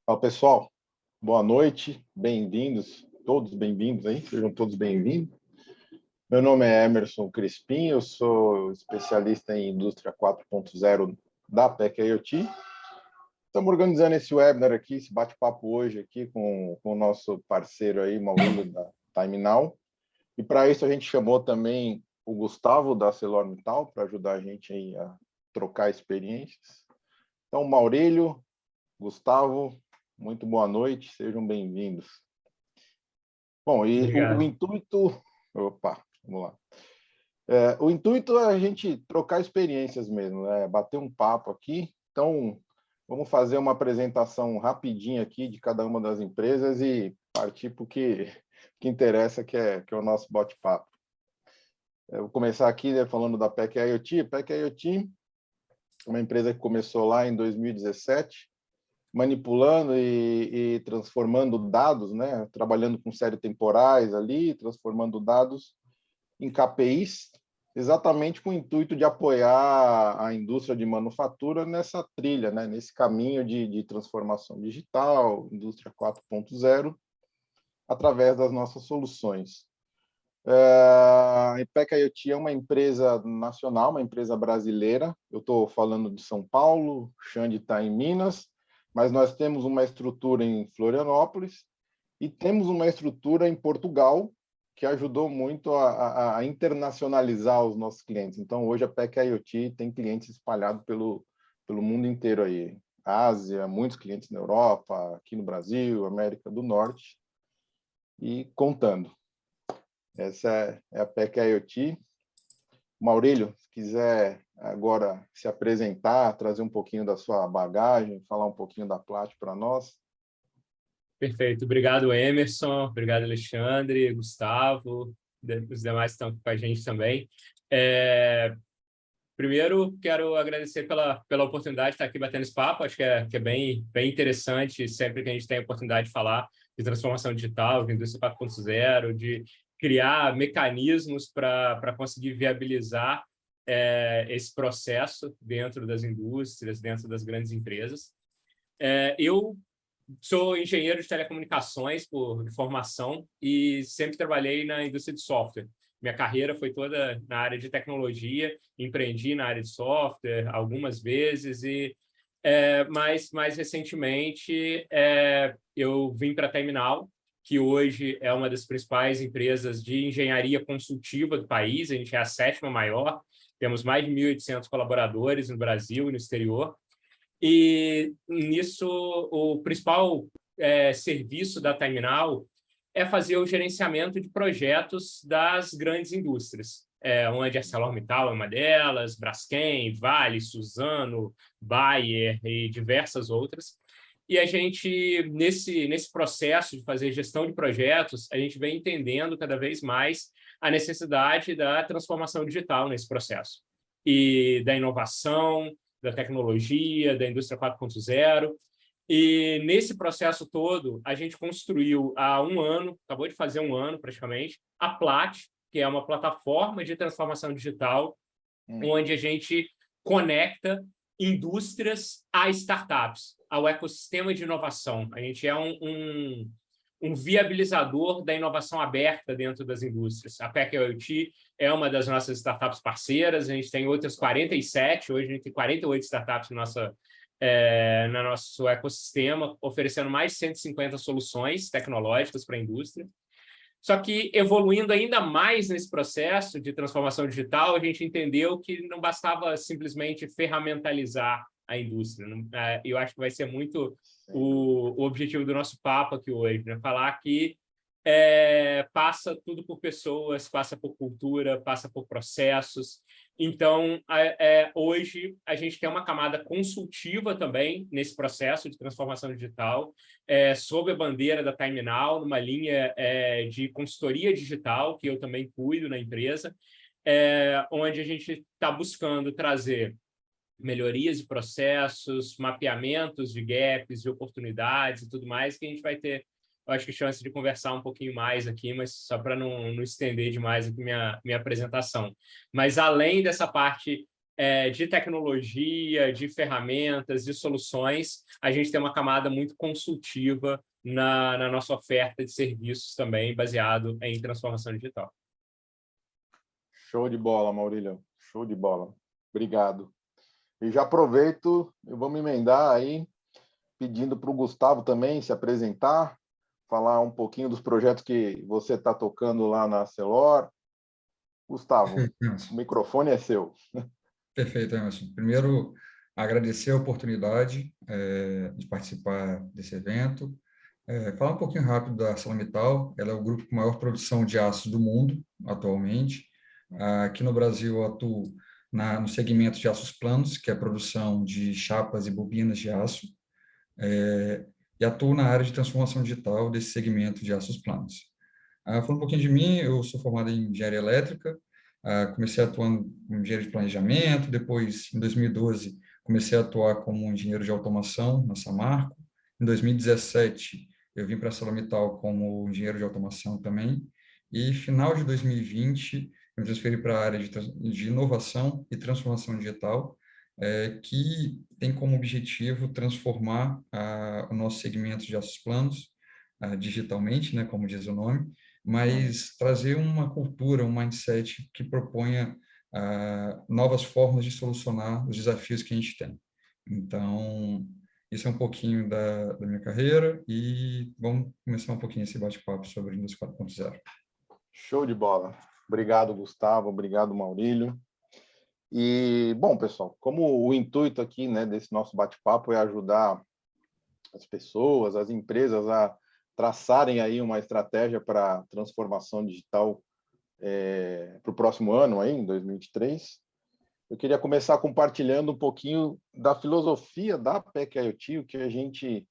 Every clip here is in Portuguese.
Fala, pessoal. Boa noite, bem-vindos, todos bem-vindos aí, sejam todos bem-vindos. Meu nome é Emerson Crispim, eu sou especialista em indústria 4.0 da PEC IoT. Estamos organizando esse webinar aqui, esse bate-papo hoje aqui com o nosso parceiro aí, Maurílio, da TimeNow. E para isso a gente chamou também o Gustavo, da ArcelorMittal, para ajudar a gente aí a trocar experiências. Então, Maurílio, Gustavo, muito boa noite, sejam bem-vindos. Bom, e o Obrigado. intuito... Opa, vamos lá. O intuito é a gente trocar experiências mesmo, né? Bater um papo aqui. Então, vamos fazer uma apresentação rapidinha aqui de cada uma das empresas e partir para o que interessa, que é o nosso bate-papo. Eu vou começar aqui, né, falando da PEC IoT. PEC IoT é uma empresa que começou lá em 2017, manipulando e transformando dados, né? Trabalhando com séries temporais ali, transformando dados em KPIs, exatamente com o intuito de apoiar a indústria de manufatura nessa trilha, né? Nesse caminho de transformação digital, indústria 4.0, através das nossas soluções. A IPEC IoT é uma empresa nacional, uma empresa brasileira. Eu estou falando de São Paulo, o Xande está em Minas, mas nós temos uma estrutura em Florianópolis e temos uma estrutura em Portugal, que ajudou muito a internacionalizar os nossos clientes. Então, hoje a PEC IoT tem clientes espalhados pelo mundo inteiro aí. Ásia, muitos clientes na Europa, aqui no Brasil, América do Norte, e contando. Essa é a PEC IoT. Maurílio, se quiser agora se apresentar, trazer um pouquinho da sua bagagem, falar um pouquinho da Plat para nós. Perfeito. Obrigado, Emerson. Obrigado, Alexandre, Gustavo, os demais que estão com a gente também. Primeiro, quero agradecer pela oportunidade de estar aqui batendo esse papo. Acho que é bem interessante sempre que a gente tem a oportunidade de falar de transformação digital, de indústria 4.0, de criar mecanismos para conseguir viabilizar esse processo dentro das indústrias, dentro das grandes empresas. Eu sou engenheiro de telecomunicações de formação e sempre trabalhei na indústria de software. Minha carreira foi toda na área de tecnologia, empreendi na área de software algumas vezes, mais recentemente eu vim para a TimeNow, que hoje é uma das principais empresas de engenharia consultiva do país. A gente é a 7ª maior, temos mais de 1.800 colaboradores no Brasil e no exterior. E nisso, o principal serviço da TimeNow é fazer o gerenciamento de projetos das grandes indústrias, onde a ArcelorMittal é uma delas, Braskem, Vale, Suzano, Bayer e diversas outras. E a gente, nesse processo de fazer gestão de projetos, a gente vem entendendo cada vez mais a necessidade da transformação digital nesse processo e da inovação, da tecnologia, da indústria 4.0. E nesse processo todo, a gente construiu há um ano, acabou de fazer um ano praticamente, a Plat, que é uma plataforma de transformação digital, onde a gente conecta indústrias a startups, ao ecossistema de inovação. A gente é um viabilizador da inovação aberta dentro das indústrias. A PEC IoT é uma das nossas startups parceiras, a gente tem outras 47, hoje a gente tem 48 startups no nosso ecossistema, oferecendo mais de 150 soluções tecnológicas para a indústria. Só que, evoluindo ainda mais nesse processo de transformação digital, a gente entendeu que não bastava simplesmente ferramentalizar a indústria. Eu acho que vai ser muito o objetivo do nosso papo aqui hoje, né? Falar que passa tudo por pessoas, passa por cultura, passa por processos. Então, hoje, a gente tem uma camada consultiva também nesse processo de transformação digital, sob a bandeira da TimeNow, numa linha de consultoria digital, que eu também cuido na empresa, onde a gente está buscando trazer melhorias de processos, mapeamentos de gaps, de oportunidades e tudo mais, que a gente vai ter, eu acho que, chance de conversar um pouquinho mais aqui, mas só para não estender demais aqui minha apresentação. Mas, além dessa parte de tecnologia, de ferramentas, de soluções, a gente tem uma camada muito consultiva na nossa oferta de serviços também, baseado em transformação digital. Show de bola, Maurílio. Show de bola. Obrigado. E já aproveito, eu vou me emendar aí, pedindo para o Gustavo também se apresentar, falar um pouquinho dos projetos que você está tocando lá na Celor. Gustavo, Perfeito, o microfone é seu. Perfeito, Emerson. Primeiro, agradecer a oportunidade de participar desse evento. Falar um pouquinho rápido da ArcelorMittal. Ela é o grupo com maior produção de aço do mundo, atualmente. Aqui no Brasil, eu atuo no segmento de aços planos, que é a produção de chapas e bobinas de aço, e atuo na área de transformação digital desse segmento de aços planos. Falando um pouquinho de mim, eu sou formado em engenharia elétrica, comecei atuando como engenheiro de planejamento, depois, em 2012, comecei a atuar como engenheiro de automação na Samarco. Em 2017, eu vim para a ArcelorMittal como engenheiro de automação também, e final de 2020, eu me transferi para a área de inovação e transformação digital, que tem como objetivo transformar o nosso segmento de aços planos digitalmente, né, como diz o nome, mas trazer uma cultura, um mindset que proponha novas formas de solucionar os desafios que a gente tem. Então, isso é um pouquinho da minha carreira e vamos começar um pouquinho esse bate-papo sobre Indústria 4.0. Show de bola. Obrigado, Gustavo. Obrigado, Maurílio. E, bom, pessoal, como o intuito aqui, né, desse nosso bate-papo é ajudar as pessoas, as empresas a traçarem aí uma estratégia para transformação digital para o próximo ano, aí, em 2023, eu queria começar compartilhando um pouquinho da filosofia da PEC IoT, o que a gente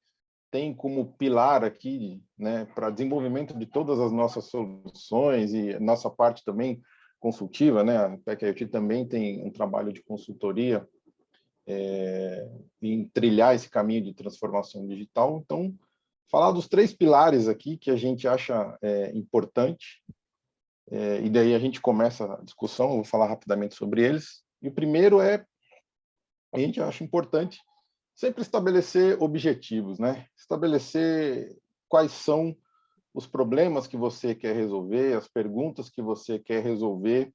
tem como pilar aqui, né, para desenvolvimento de todas as nossas soluções e nossa parte também consultiva, né? A PEC IoT também tem um trabalho de consultoria em trilhar esse caminho de transformação digital. Então, falar dos 3 pilares aqui que a gente acha importante, e daí a gente começa a discussão, eu vou falar rapidamente sobre eles. E o primeiro a gente acha importante sempre estabelecer objetivos, né? Estabelecer quais são os problemas que você quer resolver, as perguntas que você quer resolver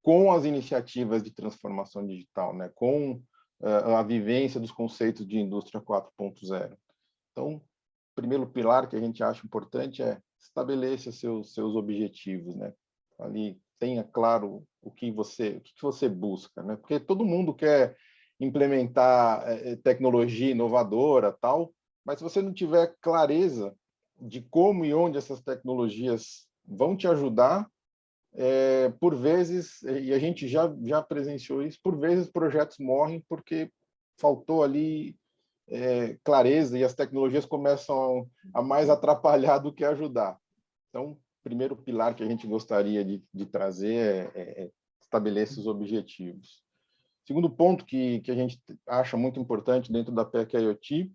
com as iniciativas de transformação digital, né? Com a vivência dos conceitos de indústria 4.0. Então, o primeiro pilar que a gente acha importante é estabeleça seus objetivos, né? Ali tenha claro o que você busca, né? Porque todo mundo quer implementar tecnologia inovadora, tal, mas se você não tiver clareza de como e onde essas tecnologias vão te ajudar, por vezes, e a gente já presenciou isso, por vezes projetos morrem porque faltou ali clareza e as tecnologias começam a mais atrapalhar do que ajudar. Então, o primeiro pilar que a gente gostaria de trazer é estabelecer os objetivos. Segundo ponto que a gente acha muito importante dentro da PEC IoT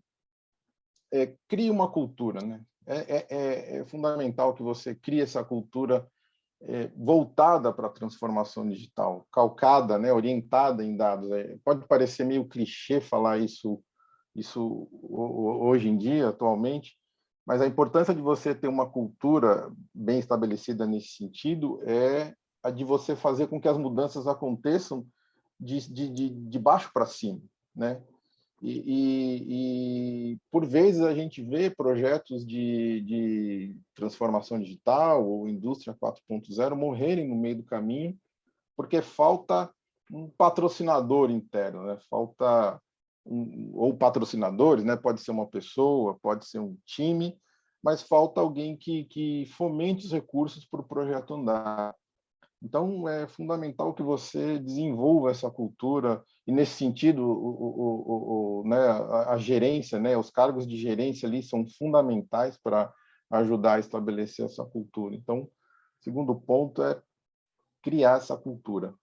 crie uma cultura, né? É fundamental que você crie essa cultura voltada para a transformação digital, calcada, né, orientada em dados. Pode parecer meio clichê falar isso hoje em dia, atualmente, mas a importância de você ter uma cultura bem estabelecida nesse sentido é a de você fazer com que as mudanças aconteçam de baixo para cima, né? E por vezes a gente vê projetos de transformação digital ou indústria 4.0 morrerem no meio do caminho porque falta um patrocinador interno, né? Falta ou patrocinadores, né? Pode ser uma pessoa, pode ser um time, mas falta alguém que fomente os recursos para o projeto andar. Então, é fundamental que você desenvolva essa cultura, e, nesse sentido, né, a gerência, né, os cargos de gerência ali são fundamentais para ajudar a estabelecer essa cultura. Então, segundo ponto é criar essa cultura.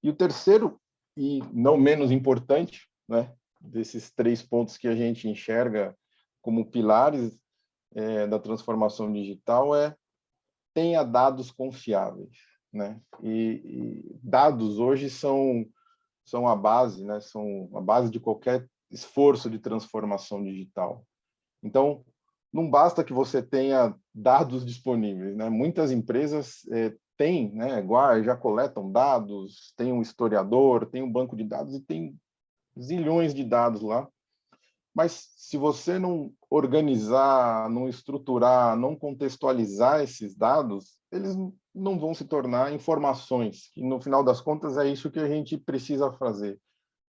E o terceiro, e não menos importante, né, desses 3 pontos que a gente enxerga como pilares da transformação digital tenha dados confiáveis, né? E dados hoje são são a base, né? São a base de qualquer esforço de transformação digital. Então, não basta que você tenha dados disponíveis, né? Muitas empresas têm, né? Já coletam dados, tem um historiador, tem um banco de dados e tem zilhões de dados lá. Mas se você não organizar, não estruturar, não contextualizar esses dados, eles não vão se tornar informações, que no final das contas é isso que a gente precisa fazer.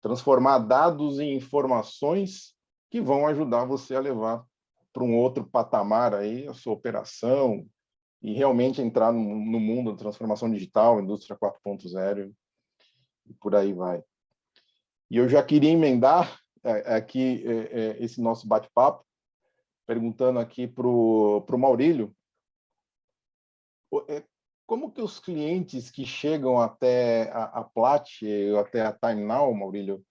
Transformar dados em informações que vão ajudar você a levar para um outro patamar aí a sua operação e realmente entrar no mundo da transformação digital, indústria 4.0 e por aí vai. E eu já queria emendar aqui esse nosso bate-papo, perguntando aqui para o Maurílio, como que os clientes que chegam até a Plat, até a TimeNow, Maurílio,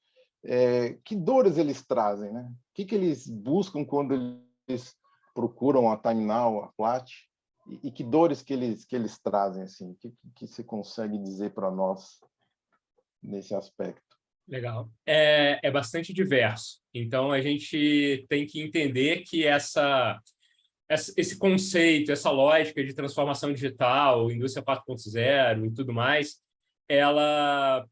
que dores eles trazem, né? O que eles buscam quando eles procuram a TimeNow, a Plat, e que dores que eles trazem, assim? O que você consegue dizer para nós nesse aspecto? Legal. É bastante diverso. Então, a gente tem que entender que esse conceito, essa lógica de transformação digital, indústria 4.0 e tudo mais, ela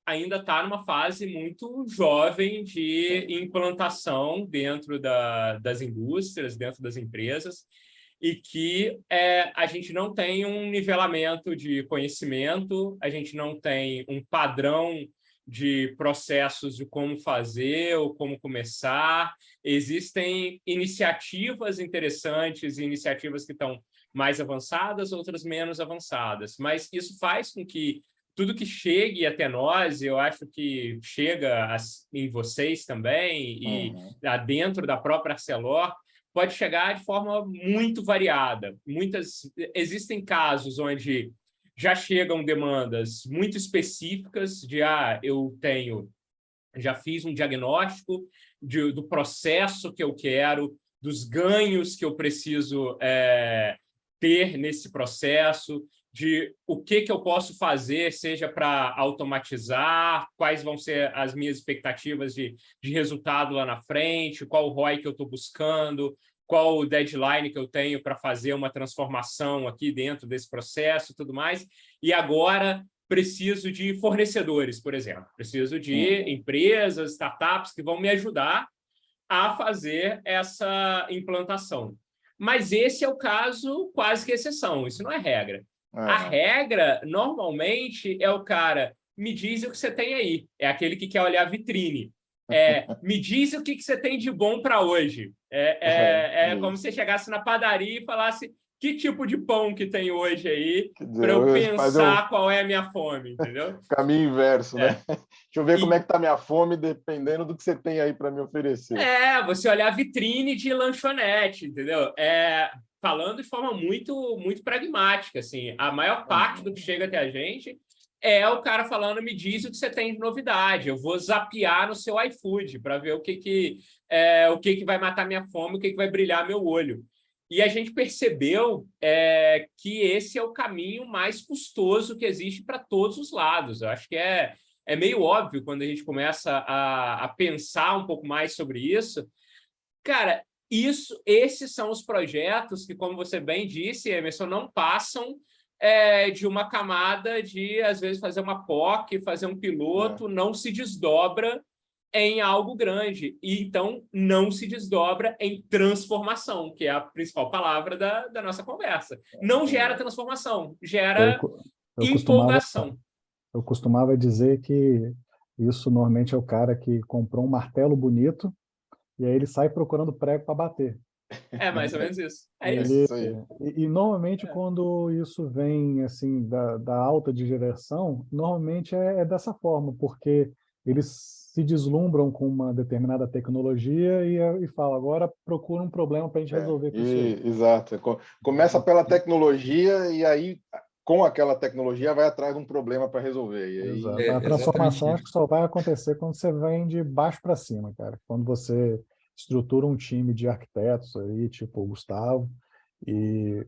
ainda está numa fase muito jovem de implantação dentro das indústrias, dentro das empresas, e que a gente não tem um nivelamento de conhecimento, a gente não tem um padrão de processos de como fazer ou como começar. Existem iniciativas interessantes, iniciativas que estão mais avançadas, outras menos avançadas, mas isso faz com que tudo que chegue até nós, eu acho que chega em vocês também, e dentro da própria Arcelor, pode chegar de forma muito variada. Existem casos onde já chegam demandas muito específicas de já fiz um diagnóstico do processo que eu quero, dos ganhos que eu preciso ter nesse processo, de o que eu posso fazer, seja para automatizar, quais vão ser as minhas expectativas de resultado lá na frente, qual o ROI que eu estou buscando, qual o deadline que eu tenho para fazer uma transformação aqui dentro desse processo e tudo mais. E agora preciso de fornecedores, por exemplo. Preciso de empresas, startups que vão me ajudar a fazer essa implantação. Mas esse é o caso quase que exceção, isso não é regra. A regra, normalmente, é o cara, me diz o que você tem aí. É aquele que quer olhar a vitrine. Me diz o que você tem de bom para hoje. Como se você chegasse na padaria e falasse que tipo de pão que tem hoje aí, para eu pensar qual é a minha fome, entendeu? Caminho inverso, né? Deixa eu ver como é que está a minha fome, dependendo do que você tem aí para me oferecer. Você olhar a vitrine de lanchonete, entendeu? Falando de forma muito, muito pragmática, assim, a maior parte do que chega até a gente é o cara falando, me diz o que você tem de novidade, eu vou zapear no seu iFood para ver o que vai matar minha fome, o que vai brilhar meu olho. E a gente percebeu que esse é o caminho mais custoso que existe para todos os lados. Eu acho que é meio óbvio quando a gente começa a pensar um pouco mais sobre isso. Cara, esses são os projetos que, como você bem disse, Emerson, não passam de uma camada de, às vezes, fazer uma POC, fazer um piloto, não se desdobra em algo grande. E, então, não se desdobra em transformação, que é a principal palavra da nossa conversa. Não gera transformação, gera empolgação. Eu costumava dizer que isso normalmente é o cara que comprou um martelo bonito e aí ele sai procurando prego para bater. É mais ou menos isso. Isso aí. E normalmente quando isso vem assim da alta de geração, normalmente é dessa forma, porque eles se deslumbram com uma determinada tecnologia e falam, agora procura um problema para a gente resolver com isso aí. Exato. Começa pela tecnologia e aí, com aquela tecnologia, vai atrás de um problema para resolver. E aí... Exato. A transformação acho que só vai acontecer quando você vem de baixo para cima, cara. Quando você estrutura um time de arquitetos aí, tipo o Gustavo, e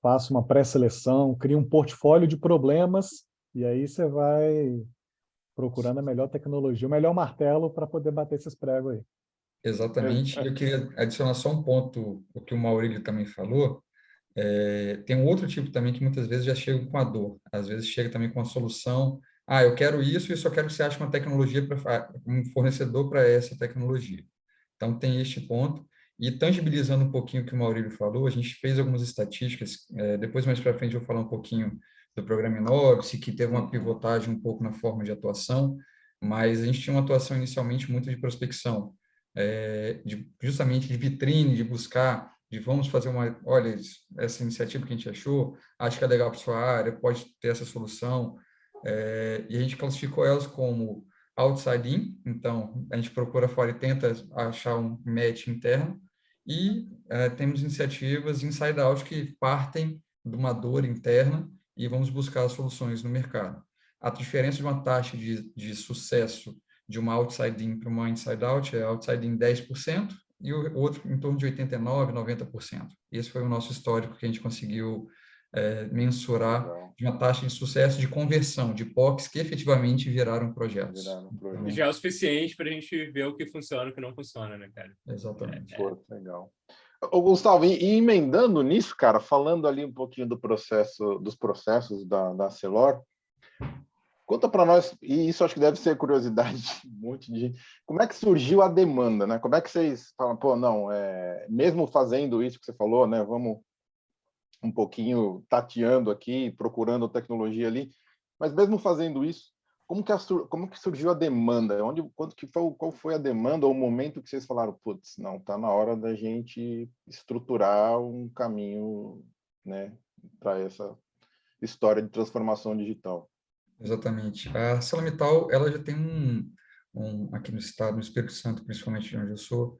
faça uma pré-seleção, cria um portfólio de problemas, e aí você vai procurando a melhor tecnologia, o melhor martelo para poder bater esses pregos aí. Exatamente. E eu queria adicionar só um ponto, o que o Maurílio também falou. Tem um outro tipo também que muitas vezes já chega com a dor. Às vezes chega também com a solução. Ah, eu quero isso e só quero que você ache uma tecnologia, um fornecedor para essa tecnologia. Então, tem este ponto. E tangibilizando um pouquinho o que o Maurílio falou, a gente fez algumas estatísticas. Depois, mais para frente, eu vou falar um pouquinho do programa Inovice, que teve uma pivotagem um pouco na forma de atuação, mas a gente tinha uma atuação inicialmente muito de prospecção, justamente de vitrine, de buscar, de vamos fazer olha, essa iniciativa que a gente achou, acho que é legal para sua área, pode ter essa solução. E a gente classificou elas como outside in, então a gente procura fora e tenta achar um match interno, e temos iniciativas inside out que partem de uma dor interna e vamos buscar soluções no mercado. A diferença de uma taxa de sucesso de uma outside in para uma inside out é outside in 10% e o outro em torno de 89%, 90%. Esse foi o nosso histórico que a gente conseguiu mensurar de uma taxa de sucesso de conversão de POCs que efetivamente viraram projetos. E já é o suficiente para a gente ver o que funciona e o que não funciona, né, cara? Exatamente. Pô, legal. Ô, Gustavo, e emendando nisso, cara, falando ali um pouquinho dos processos da Arcelor, conta para nós, e isso acho que deve ser curiosidade de um monte de gente, como é que surgiu a demanda, né? Como é que vocês falam, pô, não, mesmo fazendo isso que você falou, né? Vamos um pouquinho tateando aqui, procurando tecnologia ali, mas mesmo fazendo isso, como que surgiu a demanda? Qual foi a demanda ou o momento que vocês falaram, putz, não, está na hora da gente estruturar um caminho, né, para essa história de transformação digital? Exatamente. A ArcelorMittal, ela já tem aqui no estado, no Espírito Santo, principalmente de onde eu sou,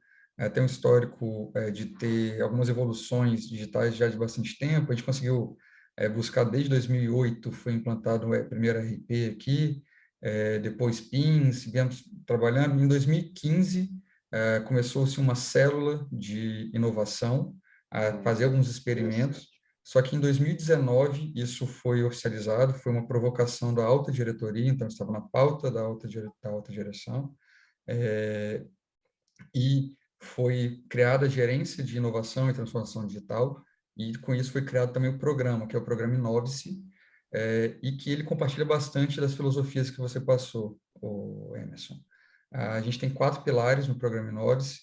tem um histórico de ter algumas evoluções digitais já de bastante tempo. A gente conseguiu buscar desde 2008, foi implantado o primeiro RP aqui, depois PINs, viemos trabalhando. Em 2015, começou-se uma célula de inovação, a fazer alguns experimentos. Só que em 2019 isso foi oficializado, foi uma provocação da alta diretoria, então estava na pauta da alta direção, e foi criada a gerência de inovação e transformação digital, e com isso foi criado também o programa, que é o programa Inovice, e que ele compartilha bastante das filosofias que você passou, o Emerson. A gente tem 4 pilares no programa Inovice.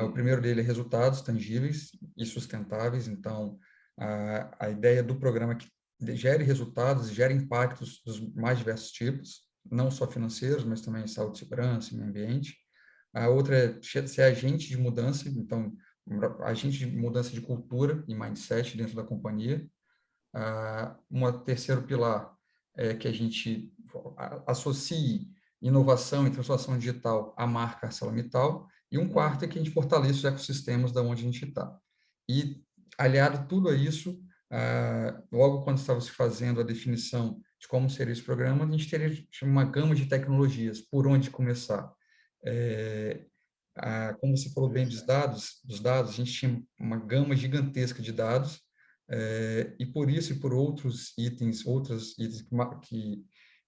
O primeiro dele é resultados tangíveis e sustentáveis. Então, a ideia do programa é que gere resultados, gere impactos dos mais diversos tipos, não só financeiros, mas também saúde, segurança, meio ambiente. A outra é ser agente de mudança, então, agente de mudança de cultura e mindset dentro da companhia. Um terceiro pilar é que a gente associe inovação e transformação digital à marca ArcelorMittal, e um quarto é que a gente fortaleça os ecossistemas da onde a gente está. E, aliado tudo a isso, logo quando estava se fazendo a definição de como seria esse programa, a gente teria uma gama de tecnologias, por onde começar. Como você falou bem dos dados, a gente tinha uma gama gigantesca de dados, e por isso e por outros itens que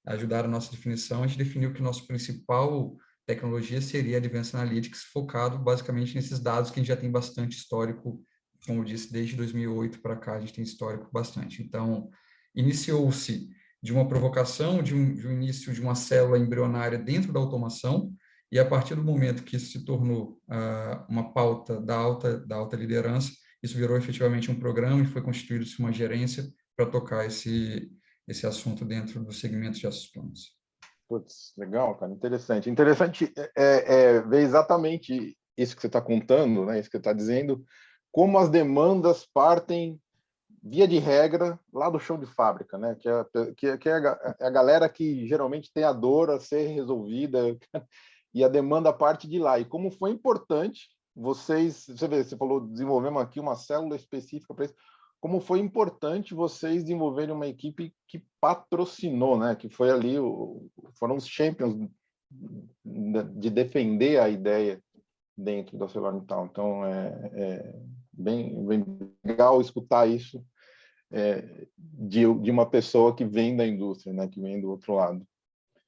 ajudaram a nossa definição, a gente definiu que nossa principal tecnologia seria a Advanced Analytics, focado basicamente nesses dados que a gente já tem bastante histórico, como eu disse, desde 2008 para cá a gente tem histórico bastante. Então, iniciou-se de uma provocação, de um início de uma célula embrionária dentro da automação, e a partir do momento que isso se tornou uma pauta da alta liderança, isso virou efetivamente um programa e foi constituído-se uma gerência para tocar esse assunto dentro do segmento de assos planos. Putz, legal, cara, interessante. Interessante ver exatamente isso que você está contando, né? Isso que você está dizendo, como as demandas partem, via de regra, lá do chão de fábrica, né? Que é a galera que geralmente tem a dor a ser resolvida e a demanda parte de lá. E como foi importante você falou, desenvolvemos aqui uma célula específica para isso, como foi importante vocês desenvolverem uma equipe que patrocinou, né? Que foi ali, foram os champions de defender a ideia dentro da ArcelorMittal. Então, bem legal escutar isso de uma pessoa que vem da indústria, né? Que vem do outro lado.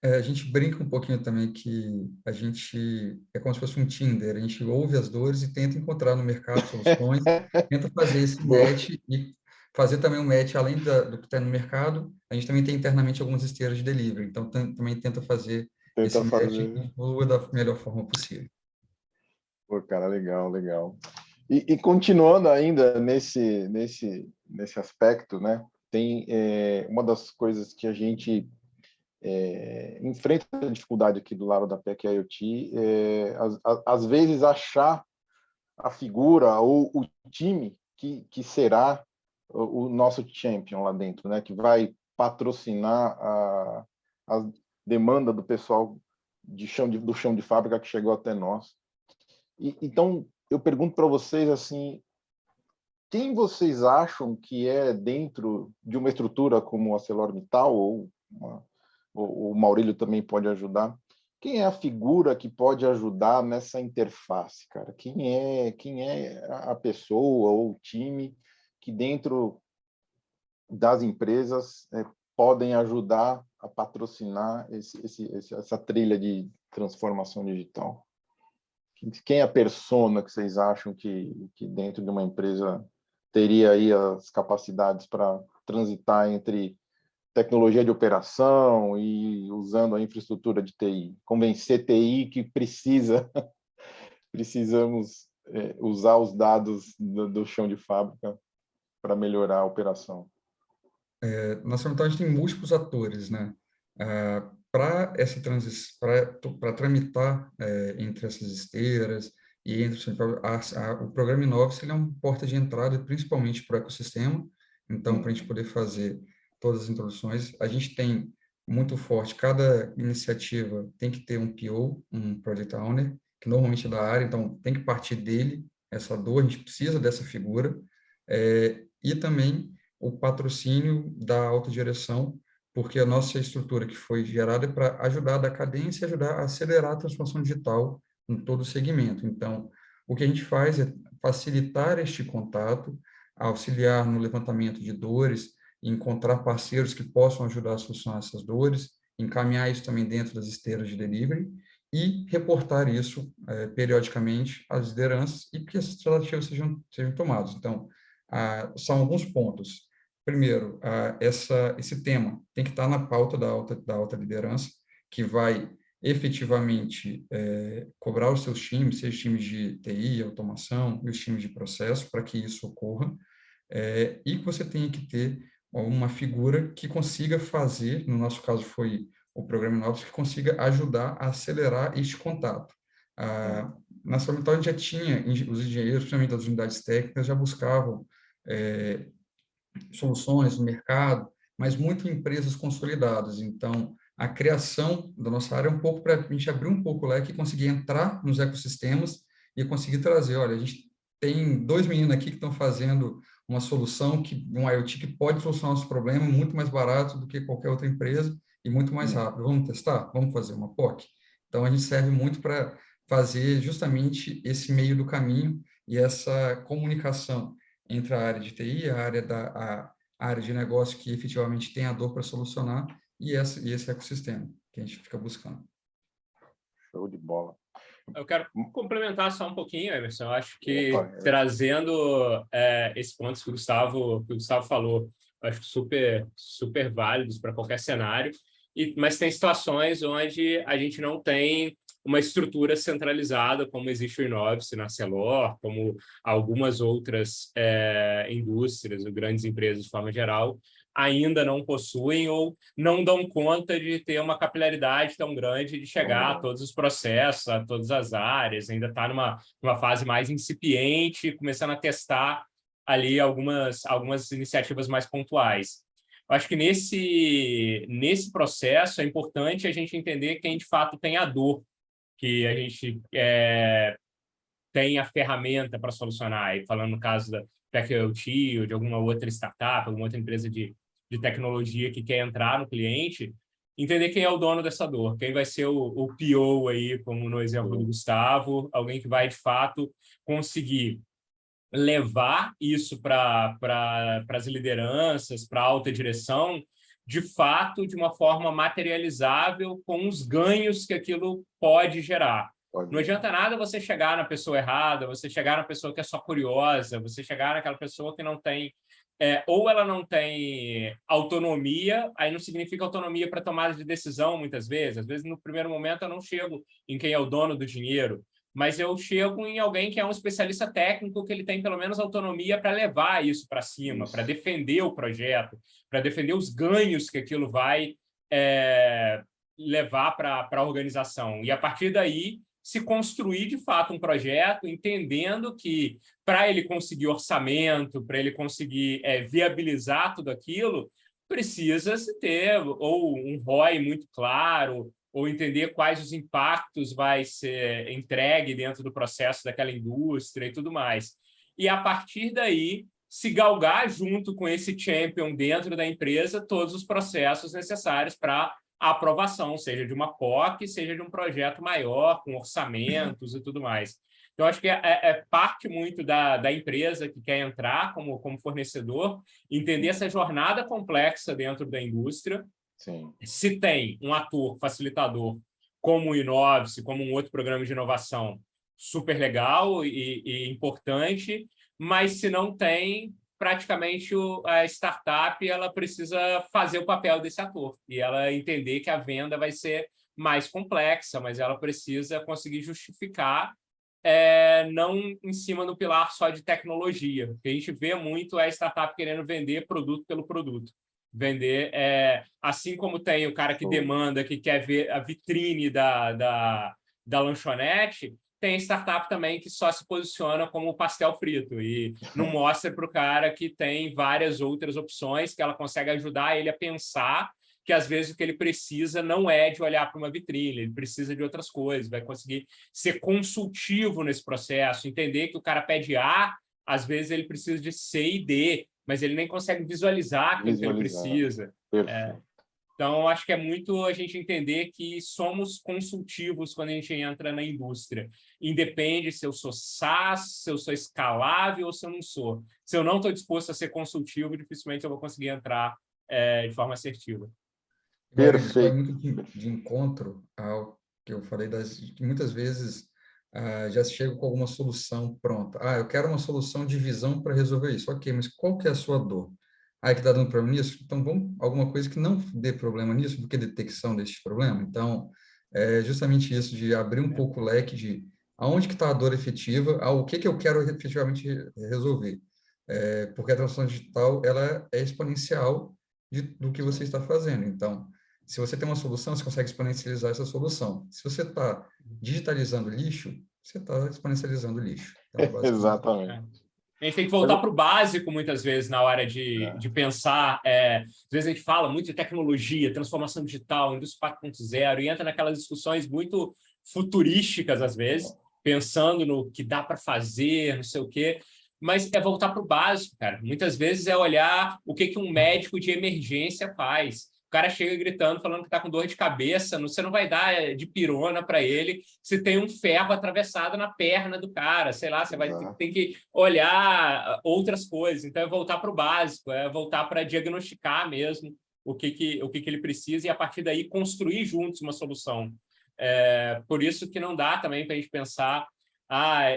A gente brinca um pouquinho também que a gente é como se fosse um Tinder, a gente ouve as dores e tenta encontrar no mercado soluções, tenta fazer esse Boa. match e fazer também um match, além do que está no mercado, a gente também tem internamente algumas esteiras de delivery, então também tenta fazer esse Tenta match e fazer. evolua da melhor forma possível. Pô, cara, legal, legal. E continuando ainda nesse aspecto, né? Tem uma das coisas que a gente enfrenta a dificuldade aqui do lado da PEC IoT, às vezes achar a figura ou o time que será o nosso champion lá dentro, né? Que vai patrocinar a demanda do pessoal do chão de fábrica que chegou até nós. Então, eu pergunto para vocês assim, quem vocês acham que é dentro de uma estrutura como a ArcelorMittal ou o Maurílio também pode ajudar? Quem é a figura que pode ajudar nessa interface, cara? Quem é a pessoa ou o time que dentro das empresas podem ajudar a patrocinar essa trilha de transformação digital? Quem é a persona que vocês acham que dentro de uma empresa teria aí as capacidades para transitar entre tecnologia de operação e usando a infraestrutura de TI? Convencer TI que precisamos usar os dados do chão de fábrica para melhorar a operação. Na ArcelorMittal a gente tem múltiplos atores, né? Para essa transição, para tramitar entre essas esteiras e entre o programa Inovis, ele é uma porta de entrada principalmente para o ecossistema. Então, para a gente poder fazer todas as introduções, a gente tem muito forte, cada iniciativa tem que ter um PO, um Project Owner, que normalmente é da área, então tem que partir dele essa dor, a gente precisa dessa figura, e também o patrocínio da alta direção, porque a nossa estrutura que foi gerada é para ajudar a dar cadência e ajudar a acelerar a transformação digital em todo o segmento. Então, o que a gente faz é facilitar este contato, auxiliar no levantamento de dores, encontrar parceiros que possam ajudar a solucionar essas dores, encaminhar isso também dentro das esteiras de delivery e reportar isso periodicamente às lideranças e que essas tratativas sejam tomadas. Então, são alguns pontos. Primeiro, esse tema tem que estar na pauta da alta liderança, que vai efetivamente cobrar os seus times, seja times de TI, automação, e os times de processo, para que isso ocorra, e que você tenha que ter uma figura que consiga fazer, no nosso caso foi o Programa Inovis, que consiga ajudar a acelerar este contato. Na ArcelorMittal a gente já tinha, os engenheiros, principalmente das unidades técnicas, já buscavam soluções no mercado, mas muito em empresas consolidadas. Então, a criação da nossa área é um pouco para a gente abrir um pouco o leque e conseguir entrar nos ecossistemas e conseguir trazer, olha, a gente tem 2 meninos aqui que estão fazendo uma solução, um IoT que pode solucionar nosso problema muito mais barato do que qualquer outra empresa e muito mais rápido. Vamos testar? Vamos fazer uma POC? Então, a gente serve muito para fazer justamente esse meio do caminho e essa comunicação entre a área de TI, a área de negócio que efetivamente tem a dor para solucionar e esse ecossistema que a gente fica buscando. Show de bola. Eu quero complementar só um pouquinho, Emerson. Eu acho que trazendo esse ponto que o Gustavo falou, eu acho super válidos para qualquer cenário, mas tem situações onde a gente não tem uma estrutura centralizada, como existe o Inovis na Arcelor, como algumas outras indústrias ou grandes empresas de forma geral, ainda não possuem ou não dão conta de ter uma capilaridade tão grande de chegar a todos os processos, a todas as áreas, ainda está numa fase mais incipiente, começando a testar ali algumas iniciativas mais pontuais. Eu acho que nesse processo é importante a gente entender quem de fato tem a dor, que a gente tem a ferramenta para solucionar, e falando no caso da PEC IoT ou de alguma outra startup, alguma outra empresa de tecnologia que quer entrar no cliente, entender quem é o dono dessa dor, quem vai ser o PO aí, como no exemplo do Gustavo, alguém que vai, de fato, conseguir levar isso para as lideranças, para a alta direção, de fato, de uma forma materializável, com os ganhos que aquilo pode gerar. Não adianta nada você chegar na pessoa errada, você chegar na pessoa que é só curiosa, você chegar naquela pessoa que não tem... ou ela não tem autonomia, aí não significa autonomia para tomada de decisão, muitas vezes. Às vezes, no primeiro momento, eu não chego em quem é o dono do dinheiro, mas eu chego em alguém que é um especialista técnico, que ele tem pelo menos autonomia para levar isso para cima, para defender o projeto, para defender os ganhos que aquilo vai levar para a organização. E, a partir daí, se construir, de fato, um projeto, entendendo que, para ele conseguir orçamento, para ele conseguir viabilizar tudo aquilo, precisa-se ter ou um ROI muito claro, ou entender quais os impactos vai ser entregue dentro do processo daquela indústria e tudo mais. E, a partir daí, se galgar junto com esse champion dentro da empresa todos os processos necessários para a aprovação, seja de uma POC, seja de um projeto maior, com orçamentos e tudo mais. Então, acho que parte muito da empresa que quer entrar como fornecedor, entender essa jornada complexa dentro da indústria. Sim. Se tem um ator facilitador como o Inovice, como um outro programa de inovação, super legal e importante, mas se não tem, praticamente a startup ela precisa fazer o papel desse ator e ela entender que a venda vai ser mais complexa, mas ela precisa conseguir justificar não em cima do pilar só de tecnologia. O que a gente vê muito é a startup querendo vender produto pelo produto. Vender, assim como tem o cara que demanda, que quer ver a vitrine da lanchonete, tem startup também que só se posiciona como pastel frito e não mostra para o cara que tem várias outras opções, que ela consegue ajudar ele a pensar que, às vezes, o que ele precisa não é de olhar para uma vitrine, ele precisa de outras coisas, vai conseguir ser consultivo nesse processo, entender que o cara pede A, às vezes ele precisa de C e D, mas ele nem consegue visualizar aquilo que ele precisa. Então, acho que é muito a gente entender que somos consultivos quando a gente entra na indústria. Independe se eu sou SaaS, se eu sou escalável ou se eu não sou. Se eu não estou disposto a ser consultivo, dificilmente eu vou conseguir entrar de forma assertiva. Perfeito. Vai muito de encontro ao que eu falei, muitas vezes já chego com alguma solução pronta. Eu quero uma solução de visão para resolver isso. Ok, mas qual que é a sua dor? Que está dando problema nisso? Então, vamos alguma coisa que não dê problema nisso do que detecção desse problema. Então, é justamente isso, de abrir um pouco o leque de aonde que está a dor efetiva, o que eu quero efetivamente resolver. Porque a transformação digital ela é exponencial do que você está fazendo. Então, se você tem uma solução, você consegue exponencializar essa solução. Se você está digitalizando lixo, você está exponencializando lixo. Então, exatamente. A gente tem que voltar para o básico, muitas vezes, na hora de pensar. Às vezes a gente fala muito de tecnologia, transformação digital, indústria 4.0, e entra naquelas discussões muito futurísticas, às vezes, pensando no que dá para fazer, não sei o quê. Mas é voltar para o básico, cara. Muitas vezes é olhar o que um médico de emergência faz. O cara chega gritando, falando que está com dor de cabeça, você não vai dar de pirona para ele se tem um ferro atravessado na perna do cara, sei lá, você tem que olhar outras coisas. Então, é voltar para o básico, é voltar para diagnosticar mesmo o que ele precisa e, a partir daí, construir juntos uma solução. Por isso que não dá também para a gente pensar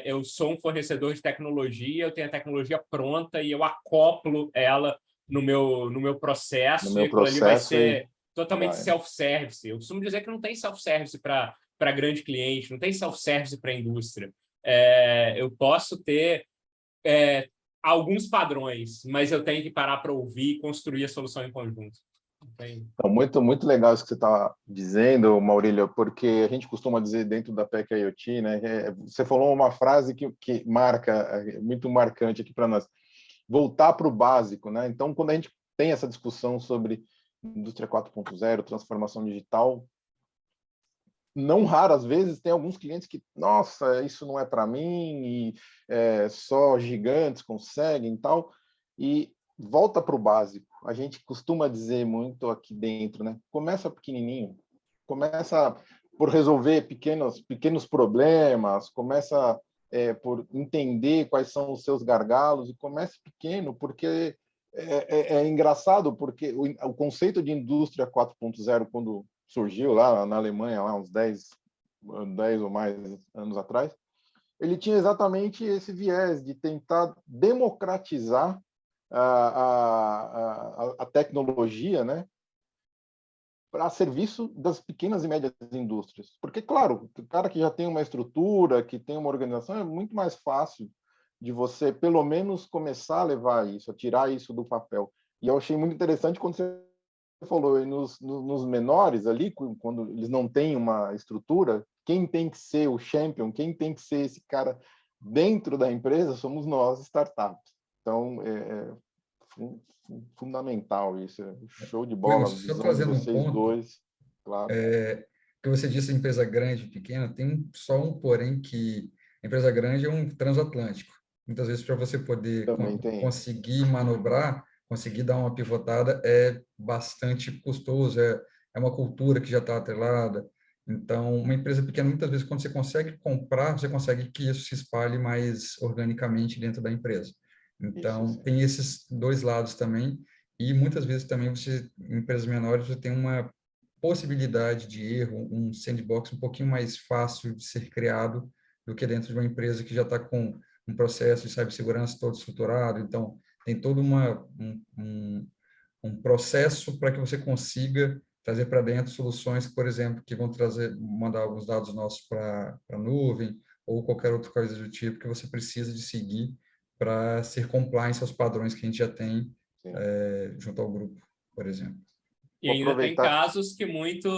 eu sou um fornecedor de tecnologia, eu tenho a tecnologia pronta e eu acoplo ela no meu processo, e aquilo ali vai ser totalmente self-service. Eu costumo dizer que não tem self-service para grande cliente, não tem self-service para a indústria. Eu posso ter alguns padrões, mas eu tenho que parar para ouvir e construir a solução em conjunto. Então, muito, muito legal isso que você está dizendo, Maurílio, porque a gente costuma dizer dentro da PEC IoT, né? Você falou uma frase que marca, muito marcante aqui para nós. Voltar para o básico, né? Então, quando a gente tem essa discussão sobre indústria 4.0, transformação digital, não raras vezes tem alguns clientes que, nossa, isso não é para mim, e só gigantes conseguem e tal, e volta para o básico. A gente costuma dizer muito aqui dentro, né? Começa pequenininho, começa por resolver pequenos problemas, começa por entender quais são os seus gargalos e comece pequeno, porque é engraçado porque o conceito de indústria 4.0, quando surgiu lá na Alemanha, lá uns 10 ou mais anos atrás, ele tinha exatamente esse viés de tentar democratizar a tecnologia, né, para serviço das pequenas e médias indústrias. Porque, claro, o cara que já tem uma estrutura, que tem uma organização, é muito mais fácil de você, pelo menos, começar a levar isso, a tirar isso do papel. E eu achei muito interessante quando você falou, nos menores ali, quando eles não têm uma estrutura, quem tem que ser o champion, quem tem que ser esse cara dentro da empresa, somos nós, startups. Então, fundamental isso, show de bola, a Só visão de trazendo um vocês ponto, dois, claro. Que você disse empresa grande e pequena, tem só um porém que a empresa grande é um transatlântico. Muitas vezes, para você poder Também tem. conseguir manobrar, conseguir dar uma pivotada, é bastante custoso, é uma cultura que já está atrelada. Então, uma empresa pequena, muitas vezes, quando você consegue comprar, você consegue que isso se espalhe mais organicamente dentro da empresa. Então, Isso. tem esses dois lados também. E muitas vezes também você, em empresas menores, você tem uma possibilidade de erro, um sandbox um pouquinho mais fácil de ser criado do que dentro de uma empresa que já está com um processo de cibersegurança todo estruturado. Então, tem todo um processo para que você consiga trazer para dentro soluções, por exemplo, que vão mandar alguns dados nossos para a nuvem ou qualquer outra coisa do tipo que você precisa de seguir para ser compliance aos padrões que a gente já tem junto ao grupo, por exemplo. E ainda tem casos que muito...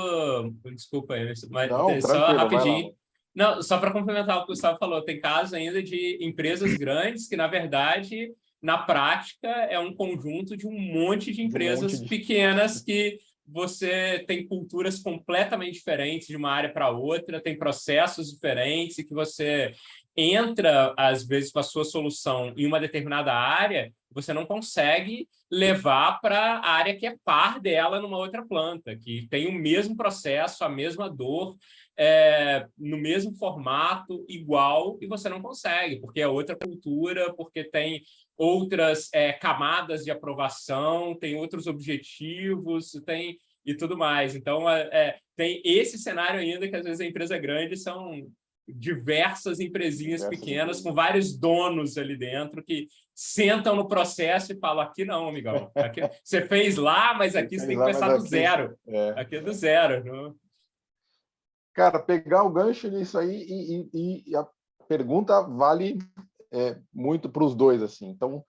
Desculpa, mas não, só tranquilo, rapidinho. Não, só para complementar o que o Gustavo falou, tem casos ainda de empresas grandes que, na verdade, na prática, é um conjunto de um monte de empresas pequenas que você tem culturas completamente diferentes de uma área para outra, tem processos diferentes e que você entra, às vezes, com a sua solução em uma determinada área, você não consegue levar para a área que é par dela numa outra planta, que tem o mesmo processo, a mesma dor, no mesmo formato, igual, e você não consegue, porque é outra cultura, porque tem outras camadas de aprovação, tem outros objetivos, tem e tudo mais. Então, tem esse cenário ainda que, às vezes, a empresa grande são diversas empresinhas pequenas com vários donos ali dentro que sentam no processo e falam, aqui não, amigão. Aqui, você fez lá, mas aqui você tem que começar do zero. Aqui é do zero. Não? Cara, pegar o gancho nisso aí e a pergunta vale muito para os dois, assim. Então,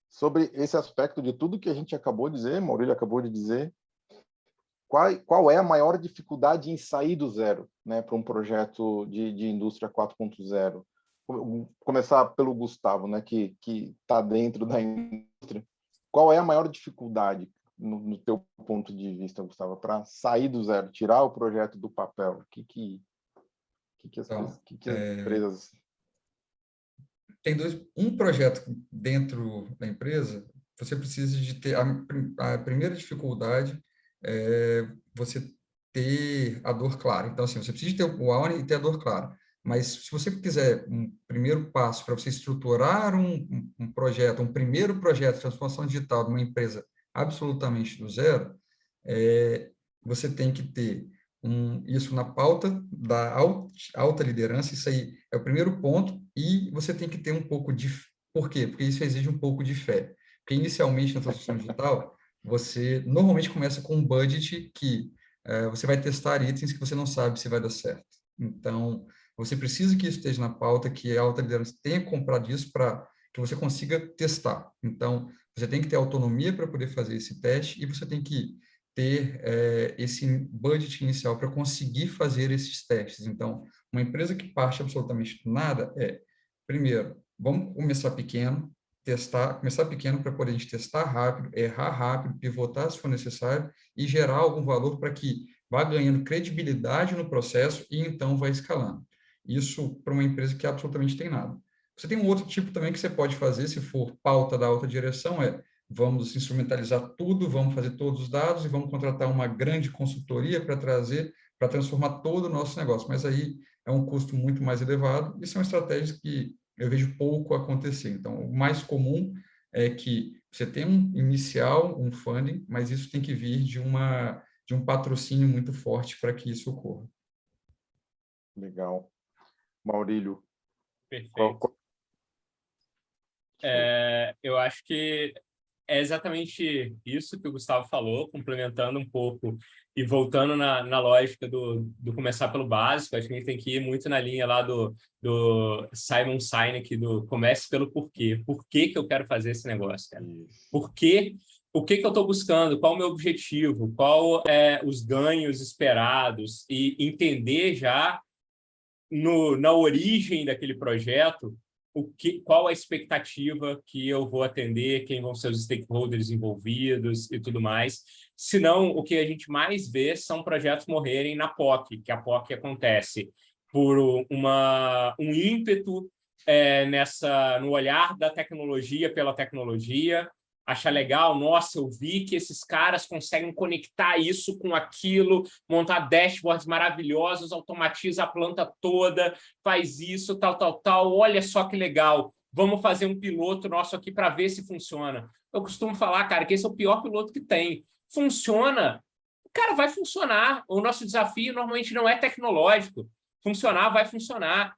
sobre esse aspecto de tudo que a gente acabou de dizer, Maurílio acabou de dizer, qual é a maior dificuldade em sair do zero, né, para um projeto de indústria 4.0? Começar pelo Gustavo, né, que está dentro da indústria. Qual é a maior dificuldade, no teu ponto de vista, Gustavo, para sair do zero, tirar o projeto do papel? O que as empresas... Tem um projeto dentro da empresa, você precisa de ter... A primeira dificuldade é você ter a dor clara. Então, assim, você precisa ter o why e ter a dor clara. Mas se você quiser um primeiro passo para você estruturar um projeto, um primeiro projeto de transformação digital de uma empresa absolutamente do zero, você tem que ter isso na pauta da alta liderança, isso aí é o primeiro ponto, e você tem que ter um pouco de... Por quê? Porque isso exige um pouco de fé. Porque inicialmente na transformação digital, você normalmente começa com um budget que você vai testar itens que você não sabe se vai dar certo. Então, você precisa que isso esteja na pauta, que a alta liderança tenha comprado isso para que você consiga testar. Então, você tem que ter autonomia para poder fazer esse teste e você tem que ter esse budget inicial para conseguir fazer esses testes. Então, uma empresa que parte absolutamente do nada primeiro, vamos começar pequeno, começar pequeno para poder a gente testar rápido, errar rápido, pivotar se for necessário e gerar algum valor para que vá ganhando credibilidade no processo e então vai escalando. Isso para uma empresa que absolutamente tem nada. Você tem um outro tipo também que você pode fazer, se for pauta da alta direção, vamos instrumentalizar tudo, vamos fazer todos os dados e vamos contratar uma grande consultoria para transformar todo o nosso negócio. Mas aí é um custo muito mais elevado e são estratégias que eu vejo pouco acontecer. Então, o mais comum é que você tem um inicial, um funding, mas isso tem que vir de um patrocínio muito forte para que isso ocorra. Maurílio. Perfeito. Eu acho que é exatamente isso que o Gustavo falou, complementando um pouco e voltando na lógica do começar pelo básico. Acho que a gente tem que ir muito na linha lá do Simon Sinek, do comece pelo porquê. Por que eu quero fazer esse negócio, cara? Por quê? O que eu estou buscando? Qual o meu objetivo? Qual é os ganhos esperados? E entender já na origem daquele projeto qual a expectativa que eu vou atender, quem vão ser os stakeholders envolvidos e tudo mais. Senão, o que a gente mais vê são projetos morrerem na POC, que a POC acontece por um ímpeto no olhar da tecnologia pela tecnologia, achar legal, nossa, eu vi que esses caras conseguem conectar isso com aquilo, montar dashboards maravilhosos, automatiza a planta toda, faz isso, tal, olha só que legal, vamos fazer um piloto nosso aqui para ver se funciona. Eu costumo falar, cara, que esse é o pior piloto que tem. Funciona, cara, vai funcionar. O nosso desafio normalmente não é tecnológico. Funcionar, vai funcionar.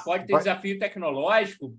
Pode ter desafio tecnológico,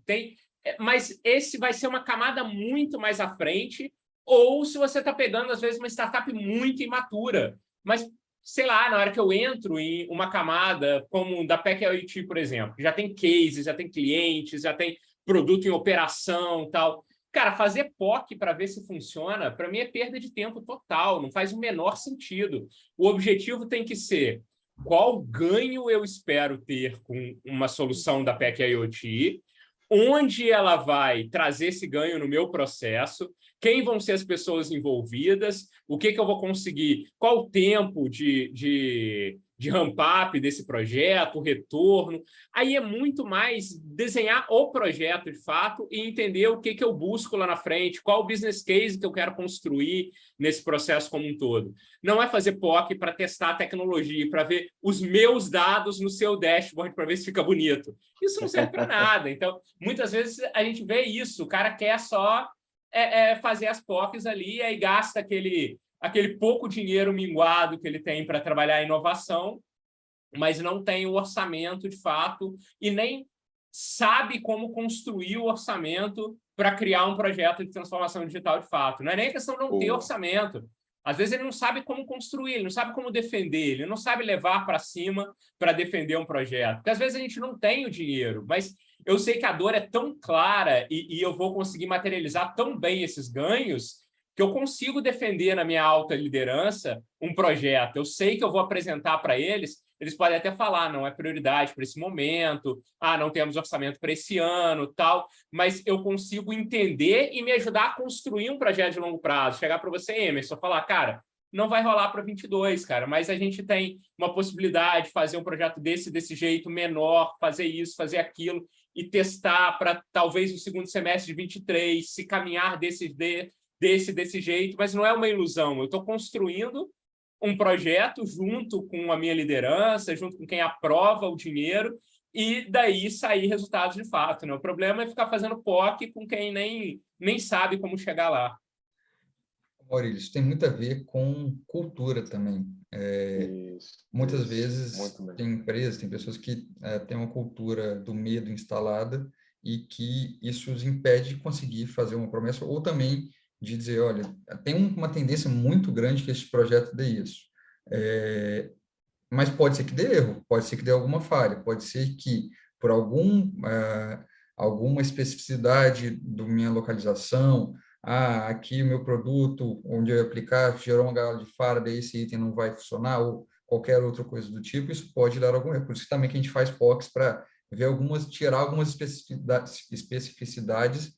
mas esse vai ser uma camada muito mais à frente, ou se você está pegando, às vezes, uma startup muito imatura. Mas, sei lá, na hora que eu entro em uma camada como da PEC IoT, por exemplo, já tem cases, já tem clientes, já tem produto em operação, tal. Cara, fazer POC para ver se funciona, para mim é perda de tempo total, não faz o menor sentido. O objetivo tem que ser qual ganho eu espero ter com uma solução da PEC IoT, onde ela vai trazer esse ganho no meu processo, quem vão ser as pessoas envolvidas, o que eu vou conseguir, qual o tempo de ramp-up desse projeto, o retorno. Aí é muito mais desenhar o projeto de fato e entender o que eu busco lá na frente, qual o business case que eu quero construir nesse processo como um todo. Não é fazer POC para testar a tecnologia, para ver os meus dados no seu dashboard, para ver se fica bonito. Isso não serve para nada. Então, muitas vezes a gente vê isso, o cara quer só fazer as POCs ali e aí gasta aquele pouco dinheiro minguado que ele tem para trabalhar a inovação, mas não tem o orçamento de fato e nem sabe como construir o orçamento para criar um projeto de transformação digital de fato. Não é nem questão de não ter orçamento. Às vezes ele não sabe como construir, ele não sabe como defender, ele não sabe levar para cima para defender um projeto. Porque às vezes a gente não tem o dinheiro, mas eu sei que a dor é tão clara e eu vou conseguir materializar tão bem esses ganhos que eu consigo defender na minha alta liderança um projeto. Eu sei que eu vou apresentar para eles, eles podem até falar, não é prioridade para esse momento, não temos orçamento para esse ano, tal, mas eu consigo entender e me ajudar a construir um projeto de longo prazo. Chegar para você, Emerson, falar, cara, não vai rolar para 22, cara, mas a gente tem uma possibilidade de fazer um projeto desse jeito, menor, fazer isso, fazer aquilo, e testar para talvez no segundo semestre de 23, se caminhar desse jeito, mas não é uma ilusão. Eu estou construindo um projeto junto com a minha liderança, junto com quem aprova o dinheiro, e daí sair resultados de fato, né? O problema é ficar fazendo POC com quem nem sabe como chegar lá. Maurílio, isso tem muito a ver com cultura também. Muitas vezes tem empresas, tem pessoas que têm uma cultura do medo instalada e que isso os impede de conseguir fazer uma promessa, ou também de dizer, olha, tem uma tendência muito grande que esse projeto dê isso. Mas pode ser que dê erro, pode ser que dê alguma falha, pode ser que por alguma especificidade da minha localização, aqui o meu produto, onde eu aplicar, gerou uma galha de Faraday, esse item não vai funcionar, ou qualquer outra coisa do tipo, isso pode dar algum erro. Por isso também que a gente faz POCs para tirar algumas especificidades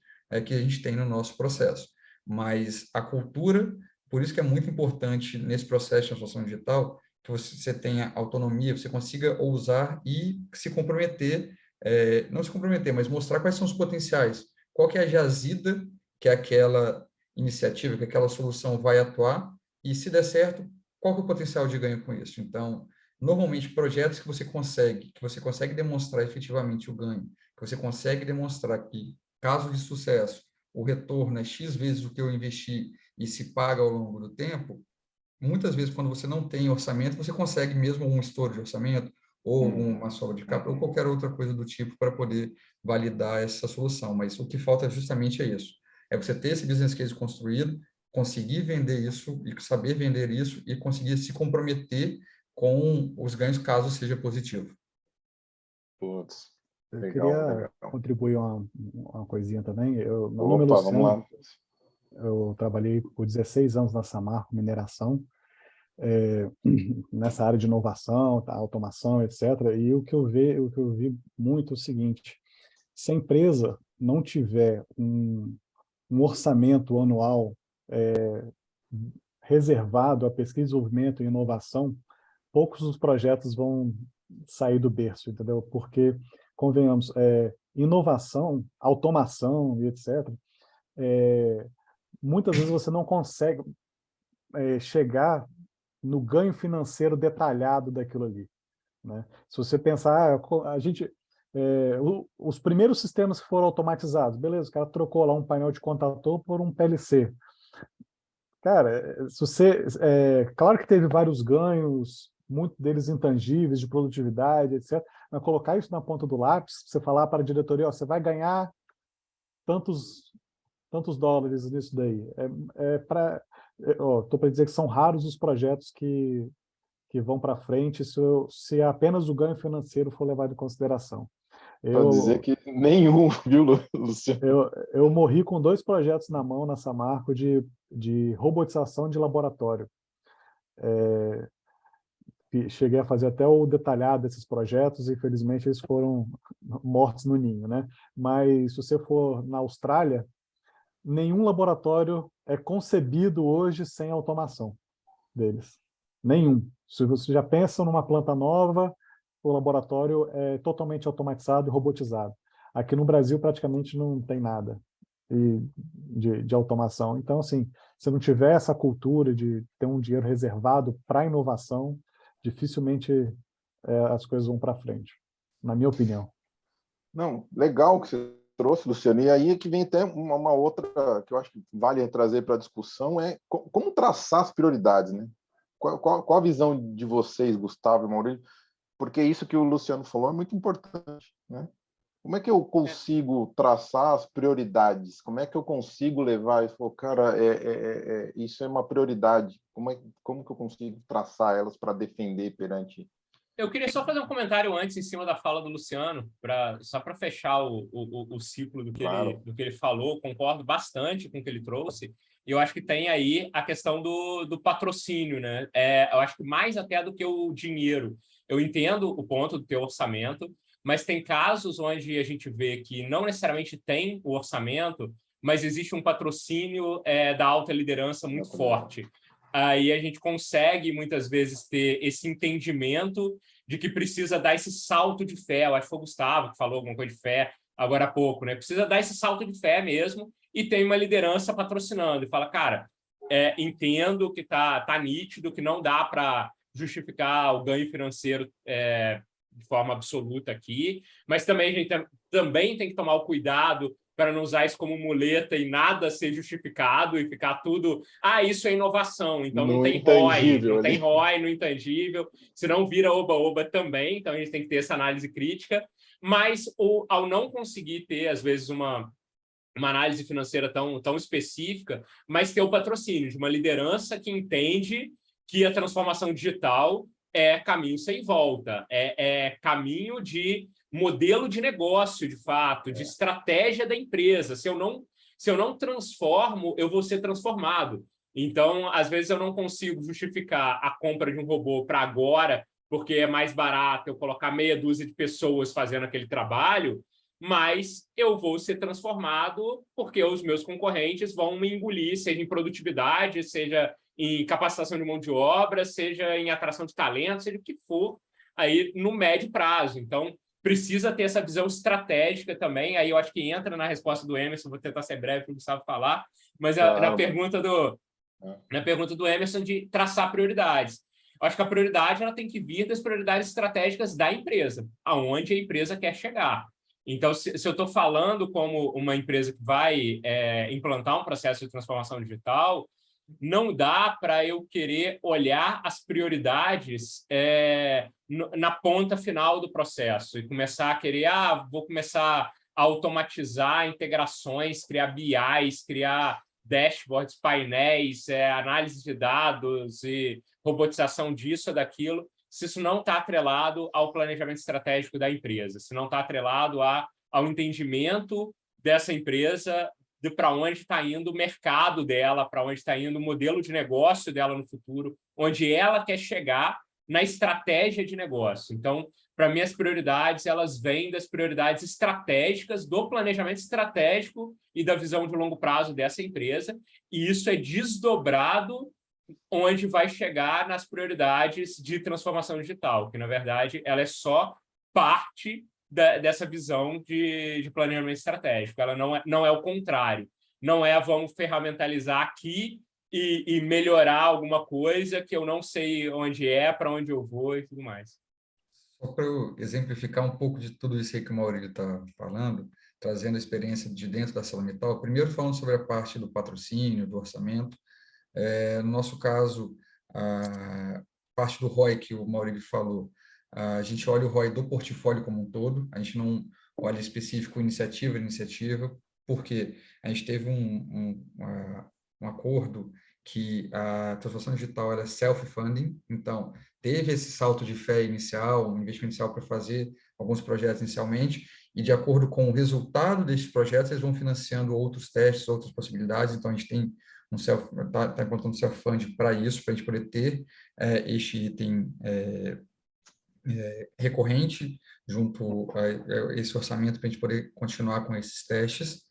que a gente tem no nosso processo. Mas a cultura, por isso que é muito importante nesse processo de transformação digital, que você tenha autonomia, você consiga ousar e se comprometer, não se comprometer, mas mostrar quais são os potenciais, qual que é a jazida que aquela iniciativa, que aquela solução vai atuar, e se der certo, qual que é o potencial de ganho com isso? Então, normalmente, projetos que você consegue demonstrar efetivamente o ganho, que você consegue demonstrar que caso de sucesso, o retorno é X vezes o que eu investi e se paga ao longo do tempo, muitas vezes, quando você não tem orçamento, você consegue mesmo um estouro de orçamento, ou uma sobra de capital, ou qualquer outra coisa do tipo para poder validar essa solução. Mas o que falta justamente é isso. É você ter esse business case construído, conseguir vender isso, e saber vender isso, e conseguir se comprometer com os ganhos, caso seja positivo. Putz, Eu legal, queria legal. contribuir uma coisinha também. Meu nome é Opa, vamos Luciano, lá. eu trabalhei por 16 anos na Samarco Mineração, nessa área de inovação, automação, etc. E o que eu vi muito é o seguinte: se a empresa não tiver um orçamento anual reservado a pesquisa, desenvolvimento e inovação, poucos dos projetos vão sair do berço, entendeu? Porque, convenhamos, inovação, automação e etc., muitas vezes você não consegue chegar no ganho financeiro detalhado daquilo ali, né? Se você pensar, os primeiros sistemas que foram automatizados, beleza, o cara trocou lá um painel de contator por um PLC. Cara, claro que teve vários ganhos, muitos deles intangíveis, de produtividade, etc. Mas colocar isso na ponta do lápis, você falar para a diretoria, ó, você vai ganhar tantos dólares nisso daí. Estou para dizer que são raros os projetos que vão para frente se apenas o ganho financeiro for levado em consideração. Para dizer que nenhum, viu, Luciano? Eu morri com 2 projetos na mão na Samarco de robotização de laboratório. Cheguei a fazer até o detalhado desses projetos e, infelizmente, eles foram mortos no ninho, né? Mas, se você for na Austrália, nenhum laboratório é concebido hoje sem automação deles. Nenhum. Se você já pensa numa planta nova, o laboratório é totalmente automatizado e robotizado. Aqui no Brasil, praticamente não tem nada de automação. Então, assim, se não tiver essa cultura de ter um dinheiro reservado para inovação, dificilmente as coisas vão para frente, na minha opinião. Não, legal que você trouxe, Luciano. E aí é que vem até uma outra que eu acho que vale trazer para a discussão, é como traçar as prioridades, né? Qual a visão de vocês, Gustavo e Maurício? Porque isso que o Luciano falou é muito importante, né? Como é que eu consigo traçar as prioridades? Como é que eu consigo levar isso? Cara, isso é uma prioridade. Como que eu consigo traçar elas para defender perante... Eu queria só fazer um comentário antes, em cima da fala do Luciano, só para fechar o ciclo do que, Claro. do que ele falou. Concordo bastante com o que ele trouxe. E eu acho que tem aí a questão do patrocínio, né? Eu acho que mais até do que o dinheiro. Eu entendo o ponto do teu orçamento, mas tem casos onde a gente vê que não necessariamente tem o orçamento, mas existe um patrocínio da alta liderança muito forte. Aí a gente consegue, muitas vezes, ter esse entendimento de que precisa dar esse salto de fé. Eu acho que foi o Gustavo que falou alguma coisa de fé agora há pouco, né? Precisa dar esse salto de fé mesmo e tem uma liderança patrocinando. E fala, cara, entendo que tá nítido, que não dá para justificar o ganho financeiro de forma absoluta aqui, mas também a gente também tem que tomar o cuidado para não usar isso como muleta e nada ser justificado e ficar tudo... isso é inovação, então não tem ROI, não tem ROI no intangível, senão vira oba-oba também, então a gente tem que ter essa análise crítica, mas ao não conseguir ter, às vezes, uma análise financeira tão específica, mas ter o patrocínio de uma liderança que entende que a transformação digital é caminho sem volta, é caminho de modelo de negócio, de fato, de estratégia da empresa. Se eu não transformo, eu vou ser transformado. Então, às vezes, eu não consigo justificar a compra de um robô para agora, porque é mais barato eu colocar meia dúzia de pessoas fazendo aquele trabalho, mas eu vou ser transformado porque os meus concorrentes vão me engolir, seja em produtividade, seja em capacitação de mão de obra, seja em atração de talento, seja o que for, aí no médio prazo. Então, precisa ter essa visão estratégica também. Aí eu acho que entra na resposta do Emerson, vou tentar ser breve para o Gustavo falar, mas na pergunta do Emerson de traçar prioridades. Eu acho que a prioridade ela tem que vir das prioridades estratégicas da empresa, aonde a empresa quer chegar. Então, se eu estou falando como uma empresa que vai implantar um processo de transformação digital, não dá para eu querer olhar as prioridades na ponta final do processo e começar a querer, vou começar a automatizar integrações, criar BIs, criar dashboards, painéis, análise de dados e robotização disso ou daquilo, se isso não está atrelado ao planejamento estratégico da empresa, se não está atrelado ao entendimento dessa empresa de para onde está indo o mercado dela, para onde está indo o modelo de negócio dela no futuro, onde ela quer chegar na estratégia de negócio. Então, para mim, as prioridades elas vêm das prioridades estratégicas, do planejamento estratégico e da visão de longo prazo dessa empresa, e isso é desdobrado onde vai chegar nas prioridades de transformação digital, que, na verdade, ela é só parte dessa visão de planejamento estratégico. Ela não é o contrário. Não é vamos ferramentalizar aqui e melhorar alguma coisa que eu não sei onde para onde eu vou e tudo mais. Só para eu exemplificar um pouco de tudo isso aí que o Maurílio está falando, trazendo a experiência de dentro da ArcelorMittal, primeiro falando sobre a parte do patrocínio, do orçamento. No nosso caso, a parte do ROI que o Maurílio falou, a gente olha o ROI do portfólio como um todo, a gente não olha específico iniciativa, porque a gente teve um acordo que a transformação digital era self-funding, então teve esse salto de fé inicial, um investimento inicial para fazer alguns projetos inicialmente, e de acordo com o resultado desses projetos, eles vão financiando outros testes, outras possibilidades, então a gente tem está implantando self-fund para isso, para a gente poder ter este item recorrente junto a esse orçamento para a gente poder continuar com esses testes.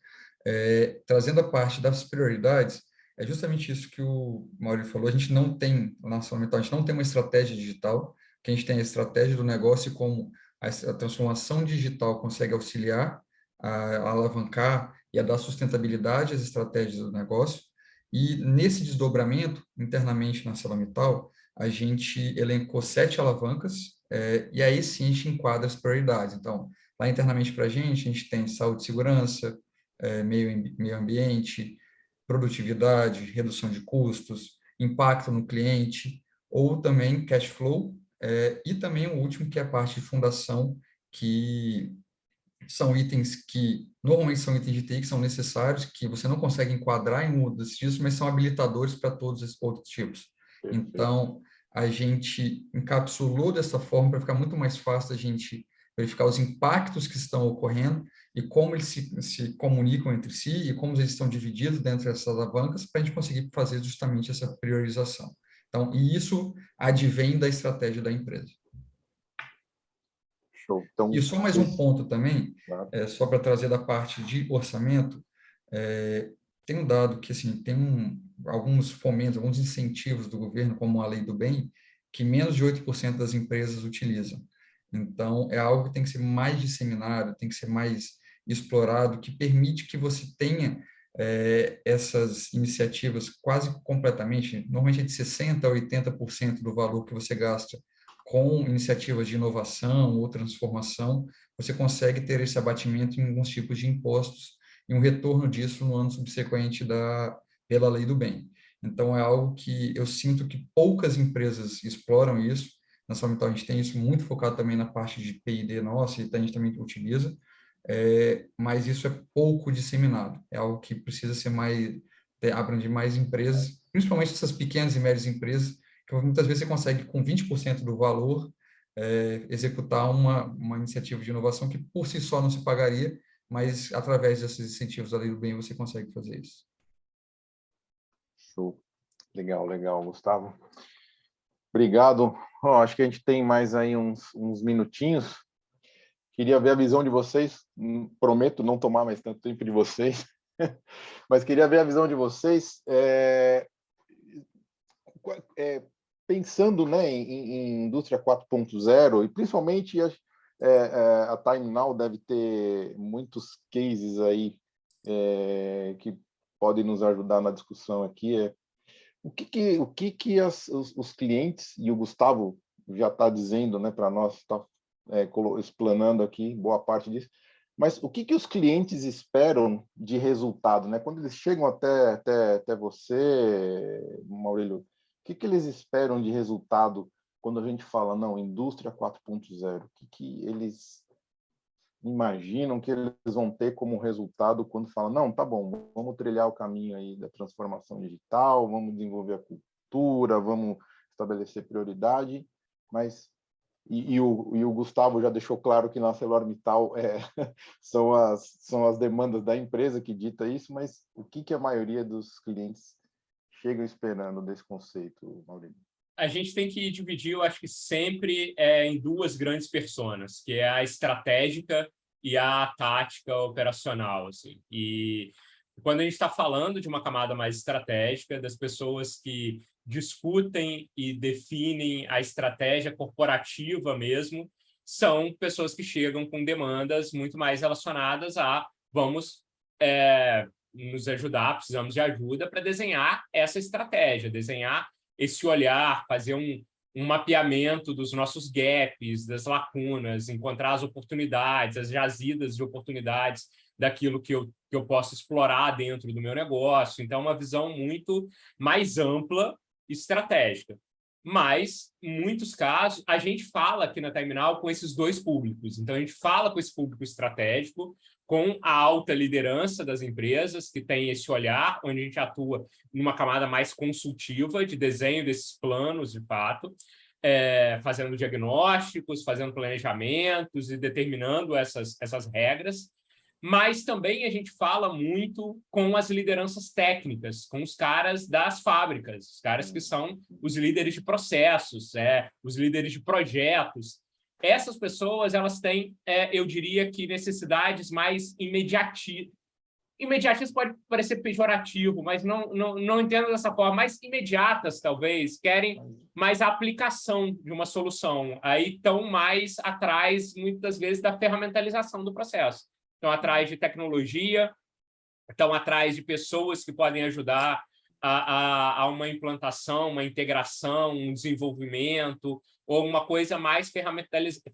Trazendo a parte das prioridades, é justamente isso que o Maurício falou, a gente não tem, na ArcelorMittal, a gente não tem uma estratégia digital, que a gente tem a estratégia do negócio e como a transformação digital consegue auxiliar a alavancar e a dar sustentabilidade às estratégias do negócio. E nesse desdobramento, internamente na ArcelorMittal, a gente elencou 7 alavancas, e aí sim a gente enquadra as prioridades. Então, lá internamente para a gente tem saúde e segurança, meio ambiente, produtividade, redução de custos, impacto no cliente, ou também cash flow, e também o último, que é a parte de fundação, que são itens que normalmente são itens de TI que são necessários, que você não consegue enquadrar em um desses tipos, mas são habilitadores para todos esses outros tipos. Então, a gente encapsulou dessa forma para ficar muito mais fácil a gente verificar os impactos que estão ocorrendo e como eles se comunicam entre si e como eles estão divididos dentro dessas alavancas para a gente conseguir fazer justamente essa priorização. Então, e isso advém da estratégia da empresa. Show. Então, e só mais um ponto também, claro. Só para trazer da parte de orçamento, tem um dado que assim, tem alguns fomentos, alguns incentivos do governo, como a Lei do Bem, que menos de 8% das empresas utilizam. Então, é algo que tem que ser mais disseminado, tem que ser mais explorado, que permite que você tenha essas iniciativas quase completamente, normalmente é de 60% a 80% do valor que você gasta com iniciativas de inovação ou transformação, você consegue ter esse abatimento em alguns tipos de impostos e um retorno disso no ano subsequente pela Lei do Bem. Então, é algo que eu sinto que poucas empresas exploram isso. Na ArcelorMittal, a gente tem isso muito focado também na parte de P&D nossa, e a gente também utiliza, mas isso é pouco disseminado. É algo que precisa ser abranger mais empresas, principalmente essas pequenas e médias empresas, que muitas vezes você consegue, com 20% do valor, executar uma iniciativa de inovação que por si só não se pagaria, mas através desses incentivos da Lei do Bem você consegue fazer isso. Show. Legal, legal, Gustavo. Obrigado. Acho que a gente tem mais aí uns minutinhos. Queria ver a visão de vocês. Prometo não tomar mais tanto tempo de vocês, mas queria ver a visão de vocês. Pensando, né, em indústria 4.0, e principalmente a Time Now deve ter muitos cases aí que podem nos ajudar na discussão aqui. O que os clientes, e o Gustavo já está dizendo, né, para nós, está explanando aqui boa parte disso, Mas o que os clientes esperam de resultado, né? Quando eles chegam até você, Maurílio, o que eles esperam de resultado quando a gente fala, não, indústria 4.0? O que eles imaginam que eles vão ter como resultado quando falam, não, tá bom, vamos trilhar o caminho aí da transformação digital, vamos desenvolver a cultura, vamos estabelecer prioridade, mas o Gustavo já deixou claro que na ArcelorMittal são as demandas da empresa que dita isso, mas o que a maioria dos clientes chegam esperando desse conceito, Maurício? A gente tem que dividir, eu acho que sempre em duas grandes personas, que é a estratégica e a tática operacional. Assim. E quando a gente está falando de uma camada mais estratégica, das pessoas que discutem e definem a estratégia corporativa mesmo, são pessoas que chegam com demandas muito mais relacionadas a vamos nos ajudar, precisamos de ajuda para desenhar essa estratégia, desenhar esse olhar, fazer um mapeamento dos nossos gaps, das lacunas, encontrar as oportunidades, as jazidas de oportunidades daquilo que eu posso explorar dentro do meu negócio. Então, uma visão muito mais ampla e estratégica. Mas, em muitos casos, a gente fala aqui na Time-Now com esses dois públicos. Então, a gente fala com esse público estratégico, com a alta liderança das empresas, que tem esse olhar, onde a gente atua numa camada mais consultiva, de desenho desses planos, de fato, fazendo diagnósticos, fazendo planejamentos e determinando essas regras. Mas também a gente fala muito com as lideranças técnicas, com os caras das fábricas, os caras que são os líderes de processos, os líderes de projetos. Essas pessoas, elas têm, eu diria que, necessidades mais imediatistas. Imediatismo pode parecer pejorativo, mas não entendo dessa forma. Mais imediatas, talvez, querem mais a aplicação de uma solução. Aí estão mais atrás, muitas vezes, da ferramentalização do processo. Estão atrás de tecnologia, estão atrás de pessoas que podem ajudar a uma implantação, uma integração, um desenvolvimento, ou uma coisa mais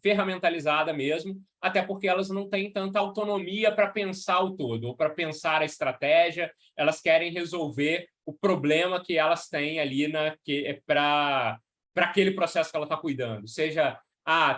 ferramentalizada mesmo, até porque elas não têm tanta autonomia para pensar o todo, ou para pensar a estratégia, elas querem resolver o problema que elas têm ali para aquele processo que ela está cuidando. Seja,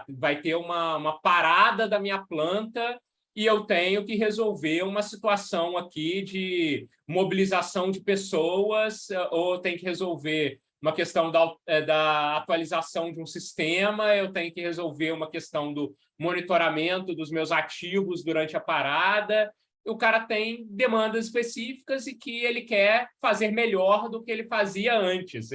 vai ter uma parada da minha planta e eu tenho que resolver uma situação aqui de mobilização de pessoas, ou tem que resolver uma questão da atualização de um sistema, eu tenho que resolver uma questão do monitoramento dos meus ativos durante a parada. O cara tem demandas específicas e que ele quer fazer melhor do que ele fazia antes.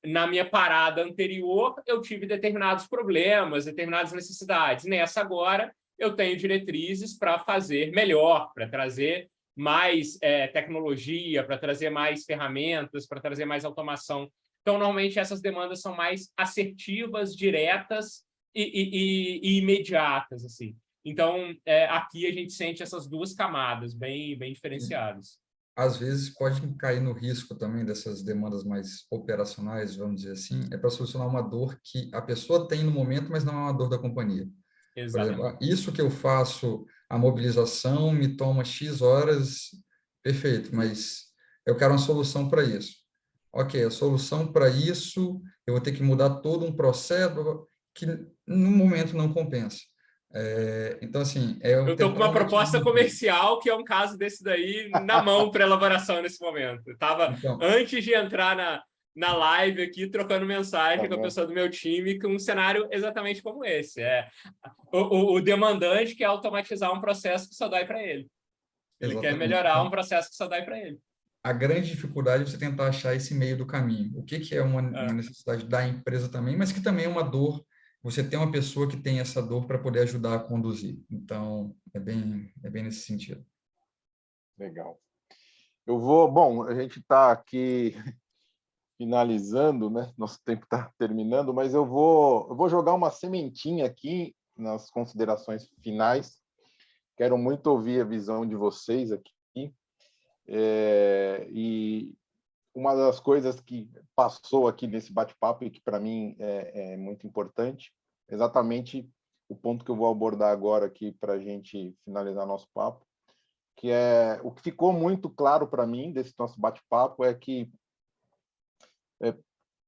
Na minha parada anterior, eu tive determinados problemas, determinadas necessidades. Nessa agora, eu tenho diretrizes para fazer melhor, para trazer mais tecnologia, para trazer mais ferramentas, para trazer mais automação. Então, normalmente, essas demandas são mais assertivas, diretas e imediatas. Assim. Então, aqui a gente sente essas duas camadas bem diferenciadas. Às vezes pode cair no risco também dessas demandas mais operacionais, vamos dizer assim, para solucionar uma dor que a pessoa tem no momento, mas não é uma dor da companhia. Exatamente. Por exemplo, isso que eu faço, a mobilização me toma X horas, perfeito, mas eu quero uma solução para isso. Ok, a solução para isso, eu vou ter que mudar todo um processo que no momento não compensa. Então, assim... Eu estou com uma proposta comercial, que é um caso desse daí, na mão para elaboração nesse momento. Eu estava, antes de entrar na live aqui, trocando mensagem com a pessoa do meu time, com um cenário exatamente como esse. O demandante quer automatizar um processo que só dá para ele. Ele quer melhorar um processo que só dá para ele. A grande dificuldade é você tentar achar esse meio do caminho. O que é uma necessidade da empresa também, mas que também é uma dor. Você tem uma pessoa que tem essa dor para poder ajudar a conduzir. Então, é bem nesse sentido. Legal. Bom, a gente está aqui finalizando, né? Nosso tempo está terminando, mas eu vou jogar uma sementinha aqui nas considerações finais. Quero muito ouvir a visão de vocês aqui. E uma das coisas que passou aqui nesse bate-papo e que para mim é muito importante, exatamente o ponto que eu vou abordar agora aqui para a gente finalizar nosso papo, que é o que ficou muito claro para mim desse nosso bate-papo é que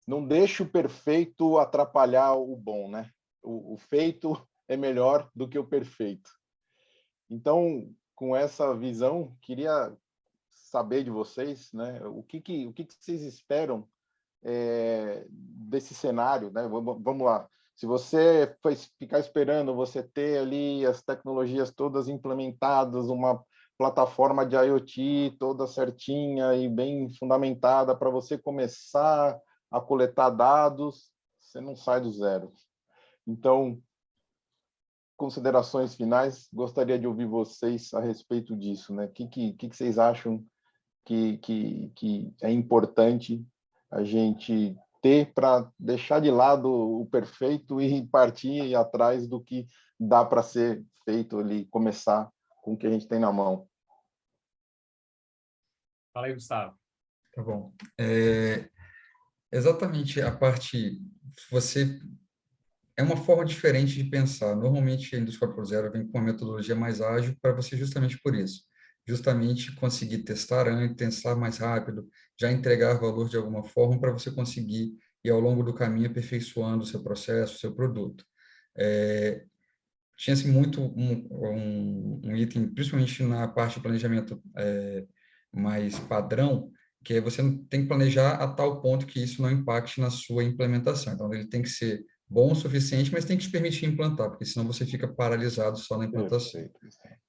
não deixe o perfeito atrapalhar o bom, né? O feito é melhor do que o perfeito. Então, com essa visão, queria saber de vocês, né? O que vocês esperam desse cenário, né? Vamos lá. Se você ficar esperando você ter ali as tecnologias todas implementadas, uma plataforma de IoT toda certinha e bem fundamentada para você começar a coletar dados, você não sai do zero. Então, considerações finais, gostaria de ouvir vocês a respeito disso, né? O que vocês acham que é importante a gente ter para deixar de lado o perfeito e partir atrás do que dá para ser feito ali, começar com o que a gente tem na mão. Fala aí, Gustavo. Tá bom. Exatamente a parte, você é uma forma diferente de pensar. Normalmente a indústria 4.0 vem com uma metodologia mais ágil para você justamente por isso. Justamente conseguir testar antes, testar mais rápido, já entregar valor de alguma forma para você conseguir ir ao longo do caminho aperfeiçoando o seu processo, o seu produto. Tinha-se muito um item, principalmente na parte de planejamento mais padrão, que é você tem que planejar a tal ponto que isso não impacte na sua implementação. Então, ele tem que ser bom o suficiente, mas tem que te permitir implantar, porque senão você fica paralisado só na implantação. Perfeito.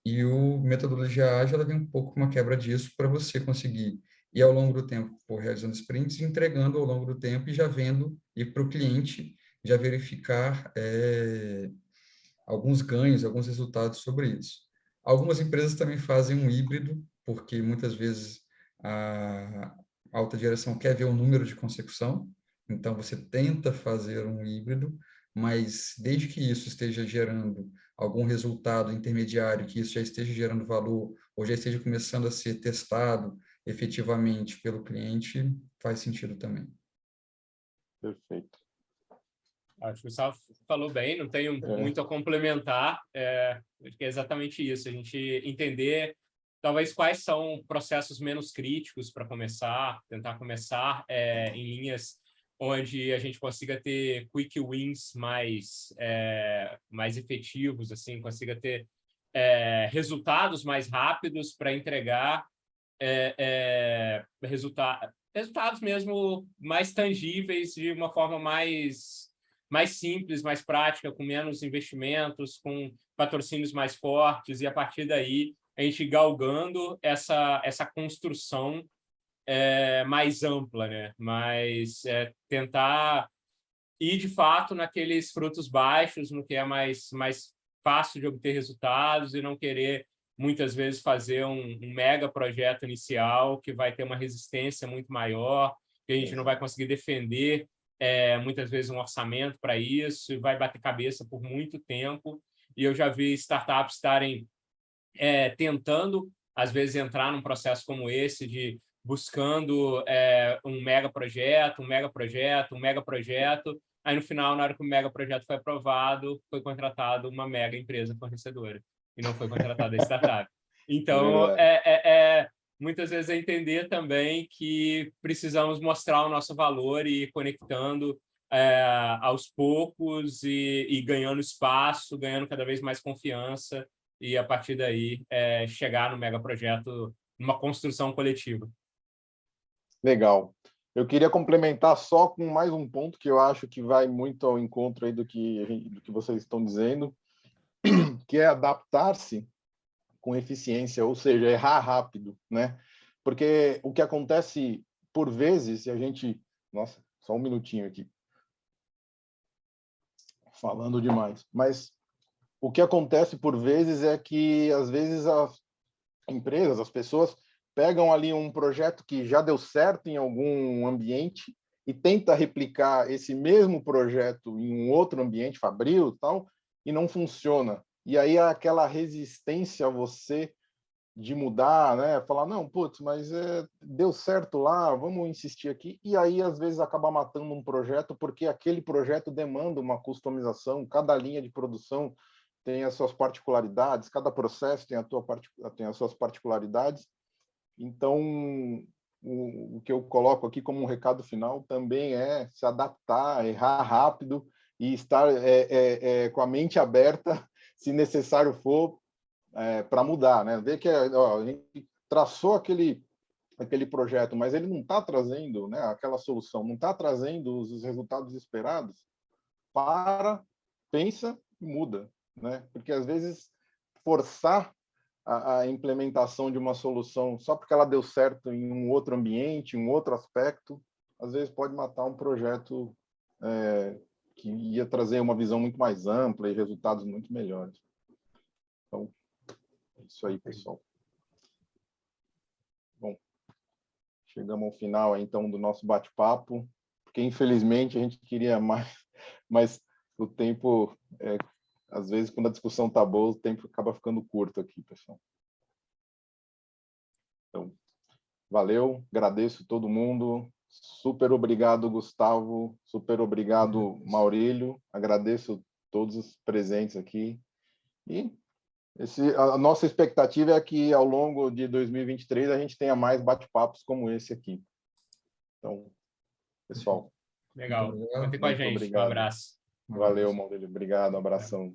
E o metodologia ágil, ela vem um pouco com uma quebra disso para você conseguir ir ao longo do tempo, por realizando sprints, entregando ao longo do tempo e já vendo, e para o cliente já verificar alguns ganhos, alguns resultados sobre isso. Algumas empresas também fazem um híbrido, porque muitas vezes a alta direção quer ver o número de consecução, então você tenta fazer um híbrido, mas desde que isso esteja gerando algum resultado intermediário, que isso já esteja gerando valor, ou já esteja começando a ser testado efetivamente pelo cliente, faz sentido também. Perfeito. Acho que o Gustavo falou bem, não tenho muito a complementar. Acho que é exatamente isso, a gente entender talvez quais são processos menos críticos para começar, tentar começar em linhas onde a gente consiga ter quick wins mais efetivos, assim, consiga ter resultados mais rápidos para entregar resultados mesmo mais tangíveis de uma forma mais simples, mais prática, com menos investimentos, com patrocínios mais fortes, e a partir daí a gente galgando essa construção mais ampla, né? Mas tentar ir, de fato, naqueles frutos baixos, no que é mais fácil de obter resultados, e não querer, muitas vezes, fazer um mega projeto inicial que vai ter uma resistência muito maior, que a gente não vai conseguir defender muitas vezes um orçamento para isso, e vai bater cabeça por muito tempo. E eu já vi startups estarem tentando, às vezes, entrar num processo como esse, de buscando um mega projeto, aí no final, na hora que o mega projeto foi aprovado, foi contratado uma mega empresa fornecedora, e não foi contratada a startup. Então, muitas vezes é entender também que precisamos mostrar o nosso valor e ir conectando aos poucos e ganhando espaço, ganhando cada vez mais confiança, e a partir daí chegar no megaprojeto, numa construção coletiva. Legal. Eu queria complementar só com mais um ponto que eu acho que vai muito ao encontro aí do que vocês estão dizendo, que é adaptar-se com eficiência, ou seja, errar rápido, né? Porque o que acontece por vezes, e a gente... Nossa, só um minutinho aqui. Falando demais. Mas o que acontece por vezes é que, às vezes, as empresas, as pessoas pegam ali um projeto que já deu certo em algum ambiente e tenta replicar esse mesmo projeto em um outro ambiente, fabril e tal, e não funciona. E aí aquela resistência a você mudar, né? Falar, não, putz, mas deu certo lá, vamos insistir aqui. E aí, às vezes, acaba matando um projeto, porque aquele projeto demanda uma customização, cada linha de produção tem as suas particularidades, cada processo tem as suas particularidades. Então, o que eu coloco aqui como um recado final também é se adaptar, errar rápido e estar com a mente aberta, se necessário for, para mudar, né? Ver que a gente traçou aquele projeto, mas ele não está trazendo, né, aquela solução, não está trazendo os resultados esperados, pensa e muda, né? Porque às vezes forçar a implementação de uma solução só porque ela deu certo em um outro ambiente, um outro aspecto, às vezes pode matar um projeto que ia trazer uma visão muito mais ampla e resultados muito melhores. Então, é isso aí, pessoal. Bom, chegamos ao final, então, do nosso bate-papo, porque, infelizmente, a gente queria mais, mas o tempo, às vezes, quando a discussão está boa, o tempo acaba ficando curto aqui, pessoal. Então, valeu, agradeço todo mundo. Super obrigado, Gustavo. Super obrigado, Maurílio. Agradeço todos os presentes aqui. E a nossa expectativa é que, ao longo de 2023, a gente tenha mais bate-papos como esse aqui. Então, pessoal. Legal. Fique com a gente. Obrigado. Um abraço. Valeu, Maurílio. Obrigado. Um abração.